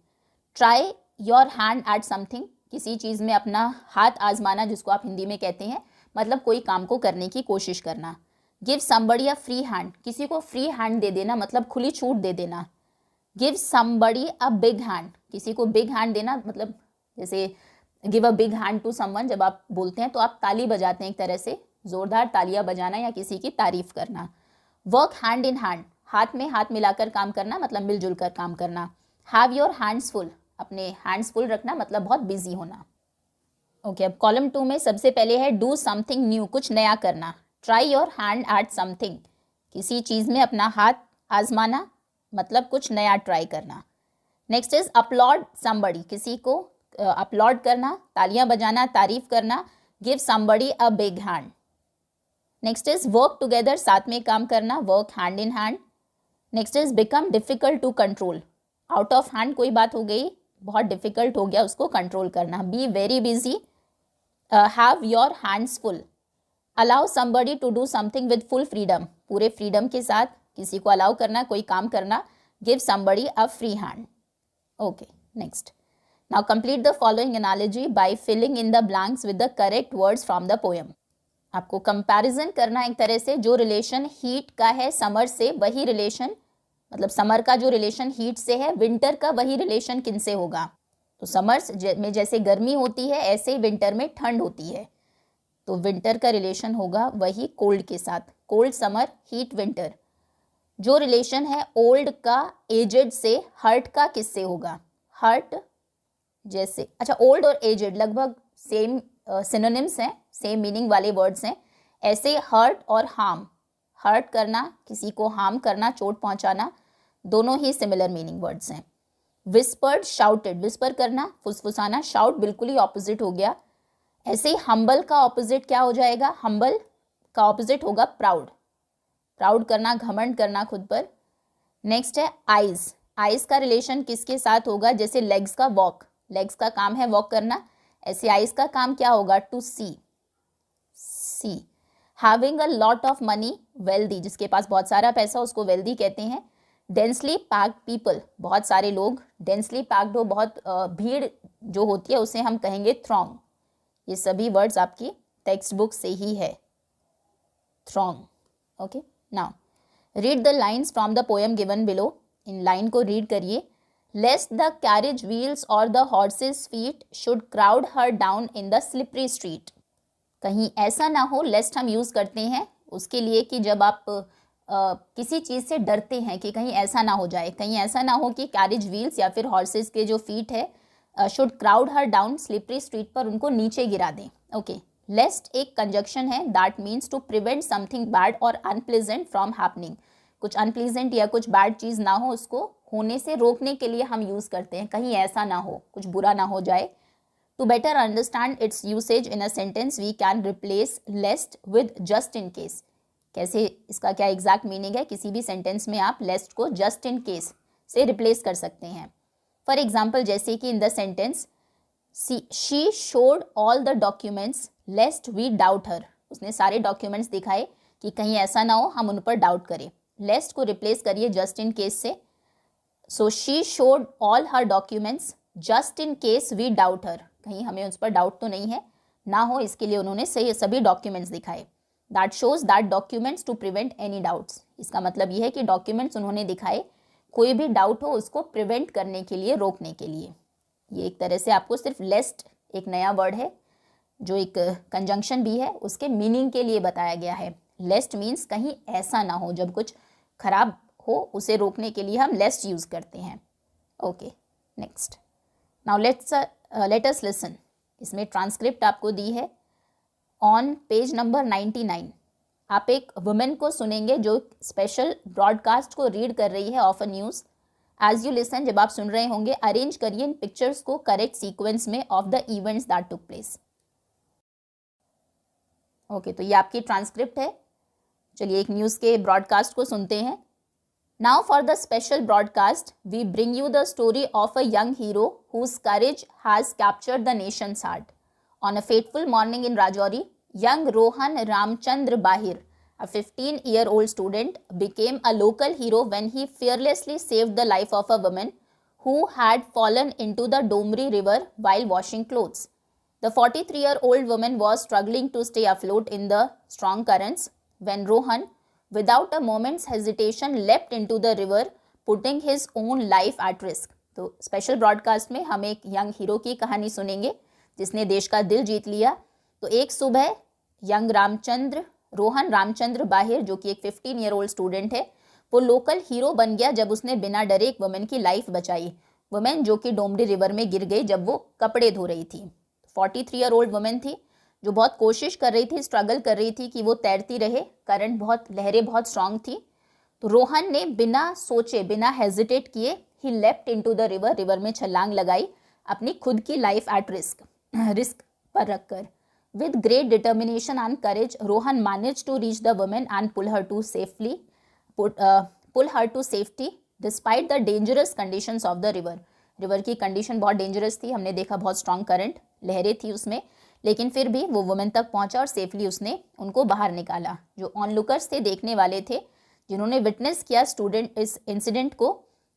Speaker 1: Try your hand eight something, किसी चीज़ में अपना हाथ आजमाना, जिसको आप हिंदी में कहते हैं, मतलब कोई काम को करने की कोशिश करना। Give somebody a free hand, किसी को फ्री हैंड दे देना, मतलब खुली छूट दे देना। Give somebody a big hand, किसी को बिग हैंड देना, मतलब जैसे give a big hand to someone, जब आप बोलते हैं तो आप ताली बजाते हैं, एक तरह से जोरदार तालियां बजाना या किसी की तारीफ करना। वर्क हैंड इन हैंड, हाथ में हाथ मिलाकर काम करना, मतलब मिलजुल कर काम करना। हैव योर हैंड्स फुल, अपने हैंड्स फुल रखना, मतलब बहुत बिजी होना। ओके, अब कॉलम 2 में सबसे पहले है डू समथिंग न्यू, कुछ नया करना। Try your hand eight something, किसी चीज़ में अपना हाथ आजमाना, मतलब कुछ नया ट्राई करना। नेक्स्ट इज अपलॉड समबडी, किसी को अपलॉड करना, तालियां बजाना, तारीफ करना। Give somebody a big hand. Next is work together, साथ में काम करना, work hand in hand. Next is become difficult to control, out of hand कोई बात हो गई, बहुत डिफिकल्ट हो गया, उसको कंट्रोल करना। Be very busy. Have your hands full. Allow somebody to do something with full freedom, पूरे फ्रीडम के साथ किसी को अलाउ करना, कोई काम करना। Give somebody a free hand. Okay, next. Now complete the following analogy by filling in the blanks with the correct words from the poem. आपको कंपैरिजन करना एक तरह से, जो रिलेशन हीट का है समर से, वही रिलेशन, मतलब समर का जो रिलेशन हीट से है, विंटर का वही रिलेशन किन से होगा। तो समर्स में जैसे गर्मी होती है, ऐसे ही विंटर में ठंड होती है, तो विंटर का रिलेशन होगा वही कोल्ड के साथ। Cold summer, heat winter. जो रिलेशन है ओल्ड का एजेड से, हर्ट का किससे होगा? हर्ट जैसे, अच्छा ओल्ड और एजेड लगभग सेम सिनोनिम्स हैं, सेम मीनिंग वाले वर्ड्स हैं। ऐसे हर्ट और हार्म, हर्ट करना, किसी को हार्म करना, चोट पहुंचाना, दोनों ही सिमिलर मीनिंग वर्ड्स हैं। विस्पर्ड, शाउटेड, विस्पर करना, फुसफुसाना, शाउट बिल्कुल ही ऑपोजिट हो गया। ऐसे ही हम्बल का ऑपोजिट क्या हो जाएगा? हम्बल का ऑपोजिट होगा प्राउड, प्राउड करना, घमंड करना खुद पर। नेक्स्ट है आइज, आइज का रिलेशन किसके साथ होगा? जैसे लेग्स का वॉक, लेग्स का काम है वॉक करना, ऐसे आइज का काम क्या होगा? To see, see. Having a lot of money, wealthy, जिसके पास बहुत सारा पैसा उसको वेल्दी कहते हैं। डेंसली पैक्ड पीपल, बहुत सारे लोग, डेंसली पैक्ड हो, बहुत भीड़ जो होती है उसे हम कहेंगे थ्रॉन्ग। ये सभी वर्ड्स आपकी टेक्स्ट बुक से ही है, throng. Okay, now read the lines from the poem given below. In line को रीड करिए। लेस्ट द कैरेज व्हील्स और the horses feet should crowd her down in the slippery street. कहीं ऐसा ना हो, लेस्ट हम यूज़ करते हैं उसके लिए कि जब आप किसी चीज़ से डरते हैं कि कहीं ऐसा ना हो जाए, कहीं ऐसा ना हो कि कैरेज व्हील्स या फिर हॉर्सेस के जो फीट है should crowd her down, slippery street पर उनको नीचे गिरा दें। ओके, लेस्ट एक कंजक्शन है, that means to prevent something bad और अनप्लीजेंट फ्रॉम हैपनिंग। कुछ अनप्लीजेंट या कुछ बैड चीज़ ना हो, उसको होने से रोकने के लिए हम यूज़ करते हैं, कहीं ऐसा ना हो, कुछ बुरा ना हो जाए। To better understand its usage in a sentence, we can replace lest with just in case. कैसे, इसका क्या एग्जैक्ट मीनिंग है? किसी भी सेंटेंस में आप लेस्ट को जस्ट इन केस से रिप्लेस कर सकते हैं. फॉर एग्जाम्पल, जैसे कि in the sentence she showed all the documents lest we doubt her. उसने सारे डॉक्यूमेंट्स दिखाए कि कहीं ऐसा ना हो हम उन पर डाउट करें. लेस्ट को रिप्लेस करिए जस्ट इन केस से. So she showed all her documents just in case we doubt her. कहीं हमें उस पर डाउट तो नहीं है, ना हो इसके लिए उन्होंने सभी डॉक्यूमेंट्स दिखाए. That shows that documents to prevent any doubts. इसका मतलब यह है कि डॉक्यूमेंट्स उन्होंने दिखाए कोई भी डाउट हो उसको प्रिवेंट करने के लिए, रोकने के लिए. ये एक तरह से आपको सिर्फ लेस्ट एक नया वर्ड है जो एक कंजंक्शन भी है, उसके मीनिंग के लिए बताया गया है. लेस्ट मीन्स कहीं ऐसा ना हो, जब कुछ खराब हो उसे रोकने के लिए हम लेस्ट यूज़ करते हैं. Okay, next. Now let us listen. इसमें ट्रांसक्रिप्ट आपको दी है ऑन पेज नंबर 99. आप एक वुमेन को सुनेंगे जो स्पेशल ब्रॉडकास्ट को रीड कर रही है of a news. As you listen, जब आप सुन रहे होंगे, अरेंज करिए इन पिक्चर्स को करेक्ट सीक्वेंस में of the events that took place. Okay, तो ये आपकी ट्रांसक्रिप्ट है. चलिए एक न्यूज़ के ब्रॉडकास्ट को सुनते हैं. Now for the special broadcast, we bring you the story of a young hero whose courage has captured the nation's heart. On a fateful morning in Rajouri, young Rohan Ramchandra Bahir, a 15-year-old student, became a local hero when he fearlessly saved the life of a woman who had fallen into the Domri River while washing clothes. The 43-year-old woman was struggling to stay afloat in the strong currents when Rohan, without a moment's hesitation, leapt into the river, putting his own life at risk. तो स्पेशल ब्रॉडकास्ट में हम एक यंग हीरो की कहानी सुनेंगे जिसने देश का दिल जीत लिया. तो एक सुबह यंग रोहन रामचंद्र बाहिर, जो कि एक 15-year-old स्टूडेंट है, वो लोकल हीरो बन गया जब उसने बिना डरे एक वुमेन की लाइफ बचाई. वुमेन जो कि डोमरी रिवर में गिर गई जब वो कपड़े धो रही थी. 43-year-old वुमेन थी जो बहुत कोशिश कर रही थी, स्ट्रगल कर रही थी कि वो तैरती रहे. करंट लहरें बहुत स्ट्रांग थी. तो रोहन ने बिना सोचे, बिना हेजिटेट किए, ही लेफ्ट इनटू द रिवर में छलांग लगाई, अपनी खुद की लाइफ एट रिस्क पर रखकर. With great determination and courage, Rohan manage to reach the women and pull her to safety despite the dangerous conditions of the river. River की कंडीशन बहुत डेंजरस थी. हमने देखा बहुत स्ट्रांग करंट, लहरें थी उसमें, लेकिन फिर भी वो वुमेन तक पहुंचा और सेफली उसने उनको बाहर निकाला. जो ऑनलुकर्स थे, देखने वाले थे, जिन्होंने विटनेस किया इस इंसिडेंट को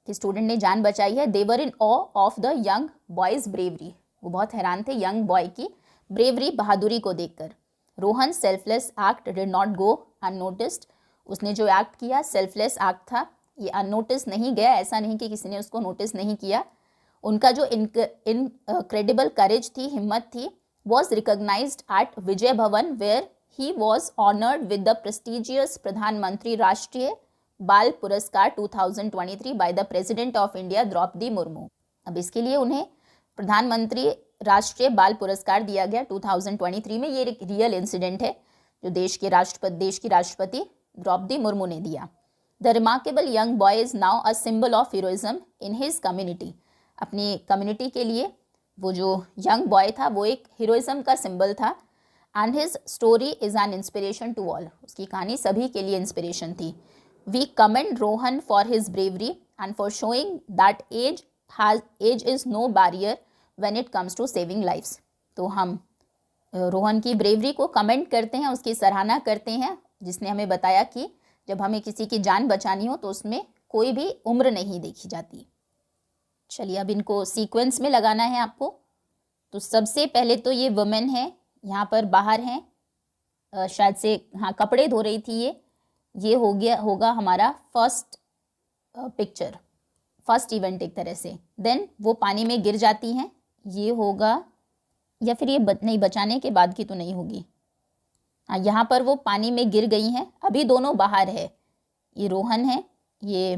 Speaker 1: कि स्टूडेंट ने जान बचाई है, they were in awe of the young boys bravery. वो बहुत हैरान थे यंग बॉय की ब्रेवरी, बहादुरी को देखकर. Rohan selfless act did not go unnoticed. उसने जो एक्ट किया सेल्फलेस एक्ट था, ये अननोटिस नहीं गया. ऐसा नहीं कि किसी ने उसको नोटिस नहीं किया. उनका जो इनक्रेडिबल करेज थी, हिम्मत थी, was recognized at Vijay Bhavan where he was honored with the prestigious Pradhan Mantri Rashtriya Bal Puraskar 2023 by the President of India Draupadi Murmu. अब इसके लिए उन्हें प्रधानमंत्री राष्ट्रीय बाल पुरस्कार दिया गया 2023 में. ये एक रियल इंसिडेंट है जो देश की राष्ट्रपति द्रौपदी मुर्मू ने दिया. The remarkable young boy is now a symbol of heroism in his community. अपनी कम्युनिटी के लिए वो जो यंग बॉय था वो एक हीरोइज्म का सिंबल था. And his story is an inspiration to all. उसकी कहानी सभी के लिए इंस्पिरेशन थी. We commend Rohan for his bravery and for showing that age is no barrier when it comes to saving lifes. तो हम रोहन की ब्रेवरी को कमेंट करते हैं, उसकी सराहना करते हैं, जिसने हमें बताया कि जब हमें किसी की जान बचानी हो तो उसमें कोई भी उम्र नहीं देखी जाती. चलिए अब इनको सीक्वेंस में लगाना है आपको. तो सबसे पहले तो ये वुमेन है, यहाँ पर बाहर हैं, शायद से हाँ कपड़े धो रही थी. ये होगा हमारा फर्स्ट पिक्चर, फर्स्ट इवेंट एक तरह से. देन वो पानी में गिर जाती हैं, ये होगा, या फिर ये नहीं, बचाने के बाद की तो नहीं होगी. हाँ, यहाँ पर वो पानी में गिर गई हैं. अभी दोनों बाहर है. ये रोहन है, ये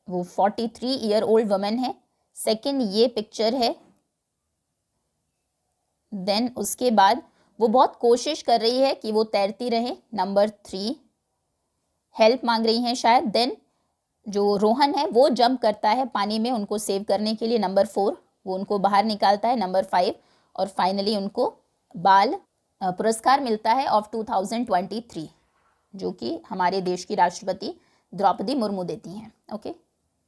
Speaker 1: वो 43-year-old वुमेन है. सेकेंड ये पिक्चर है. देन उसके बाद वो बहुत कोशिश कर रही है कि वो तैरती रहे. नंबर 3 हेल्प मांग रही हैं शायद. देन जो रोहन है वो जंप करता है पानी में उनको सेव करने के लिए. नंबर 4 वो उनको बाहर निकालता है. नंबर 5 और फाइनली उनको बाल पुरस्कार मिलता है ऑफ 2023, जो कि हमारे देश की राष्ट्रपति द्रौपदी मुर्मू देती हैं। ओके,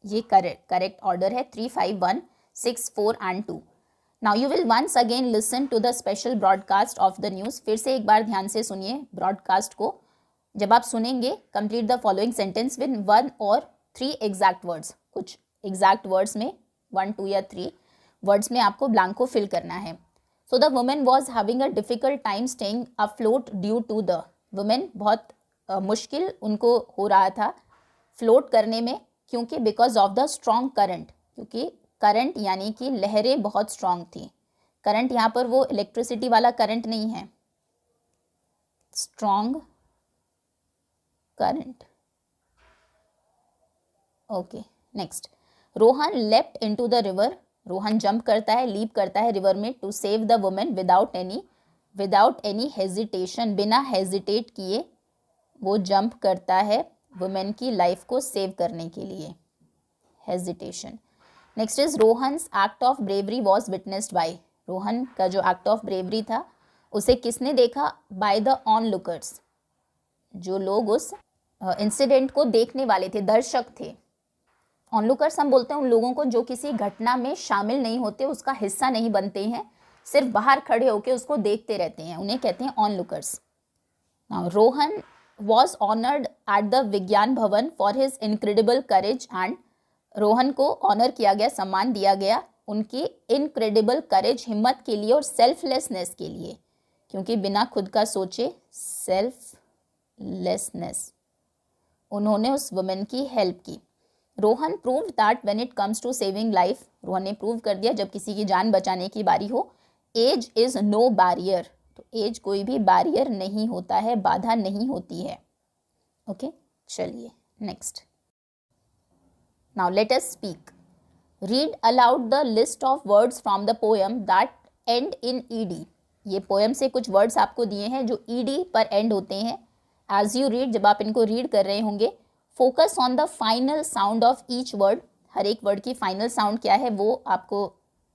Speaker 1: ये करेक्ट ऑर्डर है 3, 5, 1, 6, 4 and 2। Now you will once again listen to the special broadcast of the news. फिर से एक बार ध्यान से सुनिए ब्रॉडकास्ट को। जब आप सुनेंगे, complete the following sentence with 1 और 3 एग्जैक्ट वर्ड्स। कुछ एग्जैक्ट वर्ड्स में 1, 2 या 3 वर्ड्स में आपको ब्लैंक को फिल करना है। So the women was having a difficult time staying afloat due to the. Women बहुत मुश्किल उनको हो रहा था फ्लोट करने में, क्योंकि because of the strong current, क्योंकि करंट यानी कि लहरें बहुत स्ट्रॉन्ग थी। करंट यहाँ पर वो इलेक्ट्रिसिटी वाला करंट नहीं है, strong current. Okay, next, Rohan left into the river. Rohan jump करता है, लीप करता है रिवर में to save the women without any hesitation. बिना हेजिटेट किए वो जंप करता है वुमेन की लाइफ को सेव करने के लिए, hesitation. Next is Rohan's act of bravery was witnessed by. Rohan का जो एक्ट ऑफ ब्रेवरी था उसे किसने देखा? बाय द ऑन लुकर्स, जो लोग उस इंसिडेंट को देखने वाले थे, दर्शक थे। ऑन लुकर्स हम बोलते हैं उन लोगों को जो किसी घटना में शामिल नहीं होते, उसका हिस्सा नहीं बनते हैं, सिर्फ बाहर खड़े होकर उसको देखते रहते हैं, उन्हें कहते हैं on lookers. Rohan was honoured at the विज्ञान भवन for his incredible courage and. Rohan को ऑनर किया गया, सम्मान दिया गया उनकी इनक्रेडिबल करेज, हिम्मत के लिए और सेल्फलेसनेस के लिए, क्योंकि बिना खुद का सोचे, सेल्फलेसनेस, उन्होंने उस वुमेन की हेल्प की। Rohan proved that when it comes to saving life. Rohan ने प्रूव कर दिया जब किसी की जान बचाने की बारी हो, एज इज नो बैरियर। तो एज कोई भी बैरियर नहीं होता है, बाधा नहीं होती है। ओके, चलिए next. Now let us speak. Read aloud the list of words from the poem that and in ED. ये पोएम से कुछ वर्ड्स आपको दिए हैं जो ईडी पर एंड होते हैं। एज यू रीड, जब आप इनको रीड कर रहे होंगे, focus on the final sound of each word. हर एक वर्ड की फाइनल साउंड क्या है वो आपको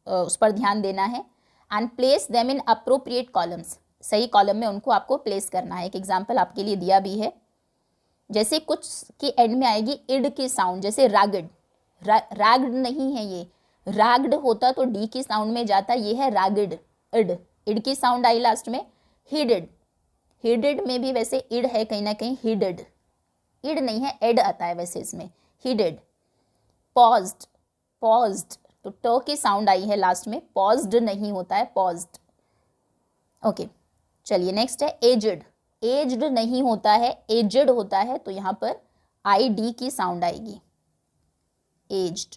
Speaker 1: उस पर ध्यान देना है। And place them in appropriate columns. सही कॉलम में उनको आपको प्लेस करना है। एक एग्जाम्पल आपके लिए दिया भी है, जैसे कुछ की एंड में आएगी इड की साउंड, जैसे रैगड। रैगड नहीं है ये, रैगड होता तो डी की साउंड में जाता, ये है रैगड। इड, इड की साउंड आई लास्ट में। हीडेड, हीडेड में भी वैसे इड है कहीं ना कहीं, हीडेड, इड नहीं है, एड आता है वैसे इसमें, हीडेड। पॉज्ड, पॉज्ड तो ट की साउंड आई है लास्ट में, पॉज्ड नहीं होता है, पॉज्ड। ओके, चलिए नेक्स्ट है एजड। एज्ड नहीं होता है, एजड होता है, तो यहाँ पर आई डी की साउंड आएगी, एज्ड,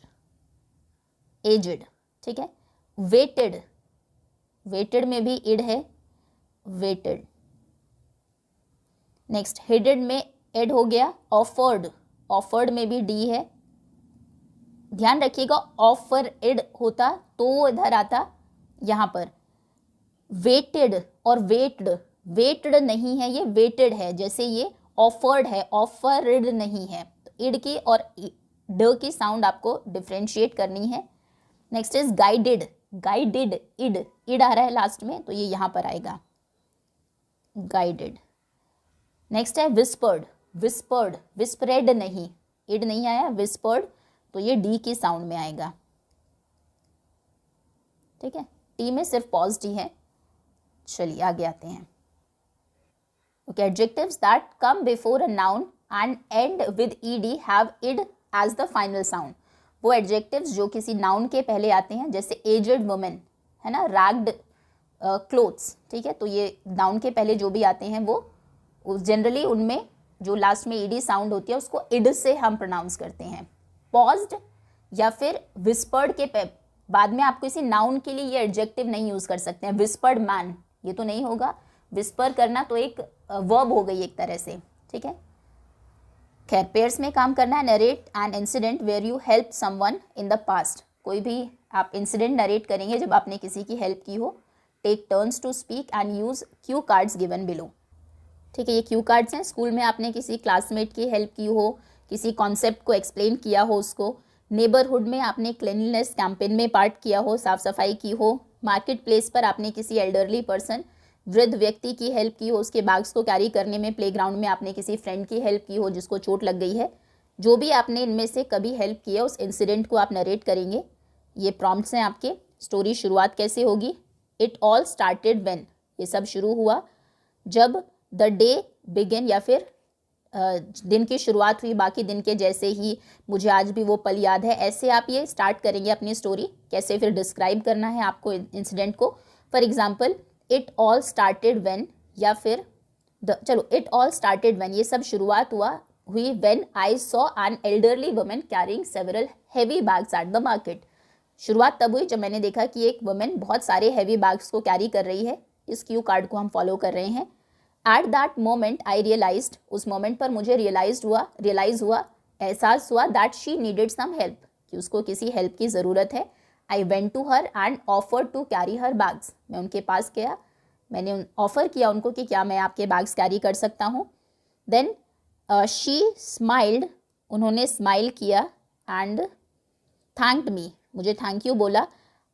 Speaker 1: एजड, ठीक है। वेटेड, वेटेड में भी इड है, वेटेड। नेक्स्ट, हेडेड में एड हो गया। ऑफर्ड, ऑफर्ड में भी डी है। ध्यान रखिएगा, ऑफर एड होता तो वो इधर आता, यहाँ पर वेटेड और वेट्ड, वेट्ड नहीं है ये, वेटेड है। जैसे ये ऑफर्ड है, ऑफर्ड नहीं है, तो इड की और ड की साउंड आपको डिफ्रेंशिएट करनी है। Next is guided, guided, ed, ed आ रहा है लास्ट में, तो ये यहाँ पर आएगा, गाइडेड। नेक्स्ट है विस्पर्ड, विस्पर्ड, विस्प्रेड नहीं, इड नहीं आया, विस्पर्ड, तो ये डी की साउंड में आएगा, ठीक है। टी में सिर्फ पॉज टी है। चलिए आगे आते हैं। Okay, adjectives that come before a noun and end with ED have id as the final sound. वो एडजेक्टिव्स जो किसी नाउन के पहले आते हैं, जैसे एजड वुमेन है ना, रैग्ड क्लोथ्स, ठीक है, तो ये नाउन के पहले जो भी आते हैं वो जनरली उनमें जो लास्ट में ईडी साउंड होती है उसको इड से हम प्रोनाउंस करते हैं। पॉज्ड या फिर विस्पर्ड के बाद में आप किसी नाउन के लिए ये एडजेक्टिव नहीं यूज कर सकते हैं। विस्पर्ड मैन, ये तो नहीं होगा, विस्पर करना तो एक वर्ब हो गई एक तरह से, ठीक है। खैर, पेयर्स में काम करना है। Narrate an incident where you help someone in the past. कोई भी आप इंसिडेंट नरेट करेंगे जब आपने किसी की हेल्प की हो। Take turns to speak and use cue cards given below, ठीक है। ये क्यू कार्ड्स हैं, स्कूल में आपने किसी क्लासमेट की हेल्प की हो, किसी कॉन्सेप्ट को एक्सप्लेन किया हो उसको, नेबरहुड में आपने क्लीनलीनेस कैंपेन में पार्ट किया हो, साफ सफाई की हो, मार्केट प्लेस पर आपने किसी एल्डरली पर्सन, वृद्ध व्यक्ति की हेल्प की हो, उसके बैग्स को कैरी करने में, प्लेग्राउंड में आपने किसी फ्रेंड की हेल्प की हो जिसको चोट लग गई है, जो भी आपने इनमें से कभी हेल्प किया उस इंसिडेंट को आप नरेट करेंगे। ये प्रॉम्प्ट्स हैं आपके। स्टोरी शुरुआत कैसे होगी? इट ऑल स्टार्टेड व्हेन, ये सब शुरू हुआ जब, द डे बिगिन, या फिर दिन की शुरुआत हुई, बाकी दिन के जैसे ही, मुझे आज भी वो पल याद है, ऐसे आप ये स्टार्ट करेंगे अपनी स्टोरी। कैसे फिर डिस्क्राइब करना है आपको इंसिडेंट को। For example, it all started when, या फिर चलो इट ऑल स्टार्टेड व्हेन, ये सब शुरुआत हुई when I saw an elderly woman carrying several heavy bags at the market. शुरुआत तब हुई जब मैंने देखा कि एक वुमेन बहुत सारे हैवी बैग्स को कैरी कर रही है। इस क्यू कार्ड को हम फॉलो कर रहे हैं। At that moment I realised, उस मोमेंट पर मुझे रियलाइज हुआ, एहसास हुआ that she needed some help, कि उसको किसी हेल्प की ज़रूरत है। I went to her and offer to carry her bags, मैं उनके पास गया, मैंने ऑफ़र किया उनको कि क्या मैं आपके बैग्स कैरी कर सकता हूँ। देन शी स्माइल्ड, उन्होंने स्माइल किया, एंड थैंक्ड मी, मुझे थैंक यू बोला।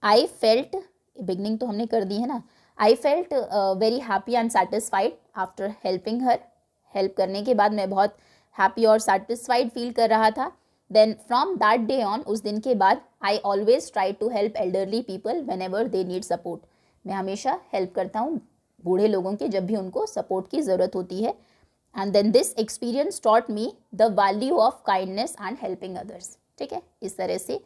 Speaker 1: आई फेल्ट, बिगनिंग तो हमने कर दी है ना, I felt very happy and satisfied after helping her, help करने के बाद मैं बहुत हैप्पी और सेटिस्फाइड फील कर रहा था। Then from that day on, उस दिन के बाद, I always try to help elderly people whenever they need support, मैं हमेशा हेल्प करता हूँ बूढ़े लोगों की जब भी उनको सपोर्ट की ज़रूरत होती है। And then this experience taught me the value of kindness and helping others. ठीक है, इस तरह से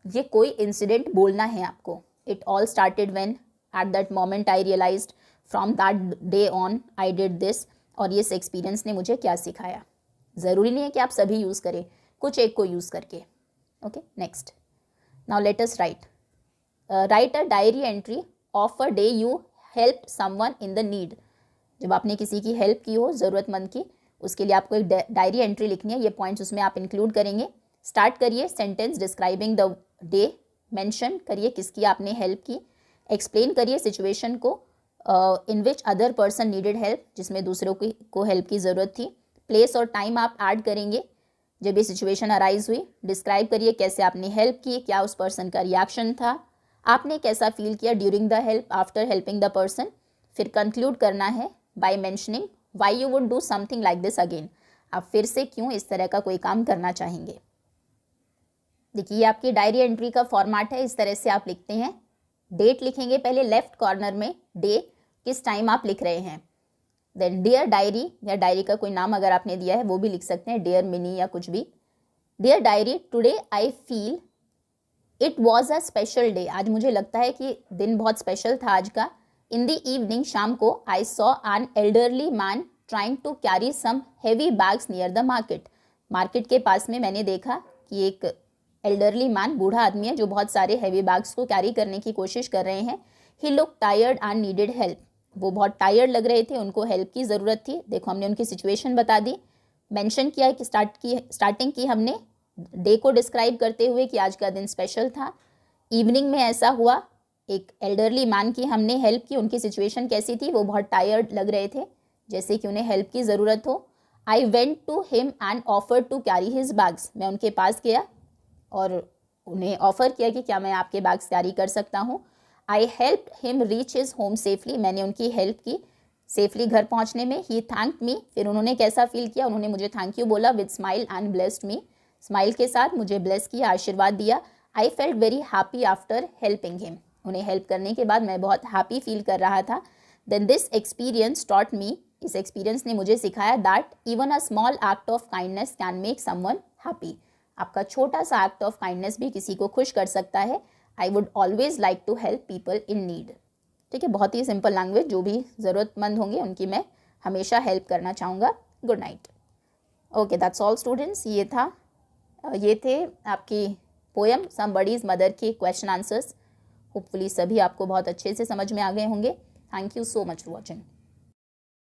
Speaker 1: ये कोई इंसिडेंट बोलना है आपको। It all started when, at that moment I realised, from that day on I did this, और ये एक्सपीरियंस ने मुझे क्या सिखाया। ज़रूरी नहीं है कि आप सभी यूज़ करें, कुछ एक को यूज़ करके। Okay, next, now let us right a diary entry of a day you help someone in the need. जब आपने किसी की हेल्प की हो, ज़रूरतमंद की, उसके लिए आपको एक डायरी एंट्री लिखनी है। ये पॉइंट्स उसमें आप इंक्लूड करेंगे। स्टार्ट करिए sentence describing the day, mention करिए किसकी आपने हेल्प की, एक्सप्लेन करिए सिचुएशन को in which other person needed help, जिसमें दूसरों को हेल्प की ज़रूरत थी। प्लेस और टाइम आप ऐड करेंगे जब ये सिचुएशन अराइज हुई। डिस्क्राइब करिए कैसे आपने हेल्प की, क्या उस पर्सन का रिएक्शन था, आपने कैसा फील किया during the help, after helping the person. फिर कंक्लूड करना है by mentioning why you would do something like this again, आप फिर से क्यों इस तरह का कोई काम करना चाहेंगे। देखिए, ये आपकी डायरी एंट्री का फॉर्मेट है। इस तरह से आप लिखते हैं। डेट लिखेंगे पहले लेफ्ट कॉर्नर में, डे किस टाइम आप लिख रहे हैं। देन डियर डायरी, या डायरी का कोई नाम अगर आपने दिया है वो भी लिख सकते हैं, डियर मिनी या कुछ भी। Dear diary, today I feel it was a special day, आज मुझे लगता है कि दिन बहुत स्पेशल था आज का। इन द इवनिंग, शाम को, I saw an elderly man trying to carry some heavy bags near the market, market के पास में मैंने देखा कि एक एल्डरली मैन, बूढ़ा आदमी है जो बहुत सारे हैवी बैग्स को कैरी करने की कोशिश कर रहे हैं। He look tired and needed help, वो बहुत टायर्ड लग रहे थे, उनको हेल्प की ज़रूरत थी। देखो, हमने उनकी सिचुएशन बता दी, मेंशन किया है कि स्टार्टिंग की हमने डे को डिस्क्राइब करते हुए कि आज का दिन स्पेशल था। इवनिंग में ऐसा हुआ, एक एल्डरली मैन की हमने हेल्प की, उनकी सिचुएशन कैसी थी, वो बहुत टायर्ड लग रहे थे, जैसे कि उन्हें हेल्प की ज़रूरत हो। I went to him and offer to carry his bags, मैं उनके पास गया और उन्हें ऑफ़र किया कि क्या मैं आपके बैग्स कैरी कर सकता हूँ। I help him reach his home safely, मैंने उनकी हेल्प की सेफली घर पहुँचने में। ही थैंक मी, फिर उन्होंने कैसा फील किया, उन्होंने मुझे थैंक यू बोला। With smile and blessed me, smile के साथ मुझे ब्लेस किया, आशीर्वाद दिया। I felt very happy after helping him, उन्हें हेल्प करने के बाद मैं बहुत हैप्पी फील कर रहा था। Then this experience taught me, इस एक्सपीरियंस ने मुझे सिखाया that even a small act of kindness can make someone happy, आपका छोटा सा एक्ट ऑफ काइंडनेस भी किसी को खुश कर सकता है। I would always like to help people in need. ठीक है, बहुत ही सिंपल लैंग्वेज, जो भी ज़रूरतमंद होंगे उनकी मैं हमेशा हेल्प करना चाहूँगा। Good night. Okay, that's all students. ये थे आपकी पोएम समबडीज़ मदर के क्वेश्चन आंसर्स। होपफुली सभी आपको बहुत अच्छे से समझ में आ गए होंगे। Thank you so much for watching.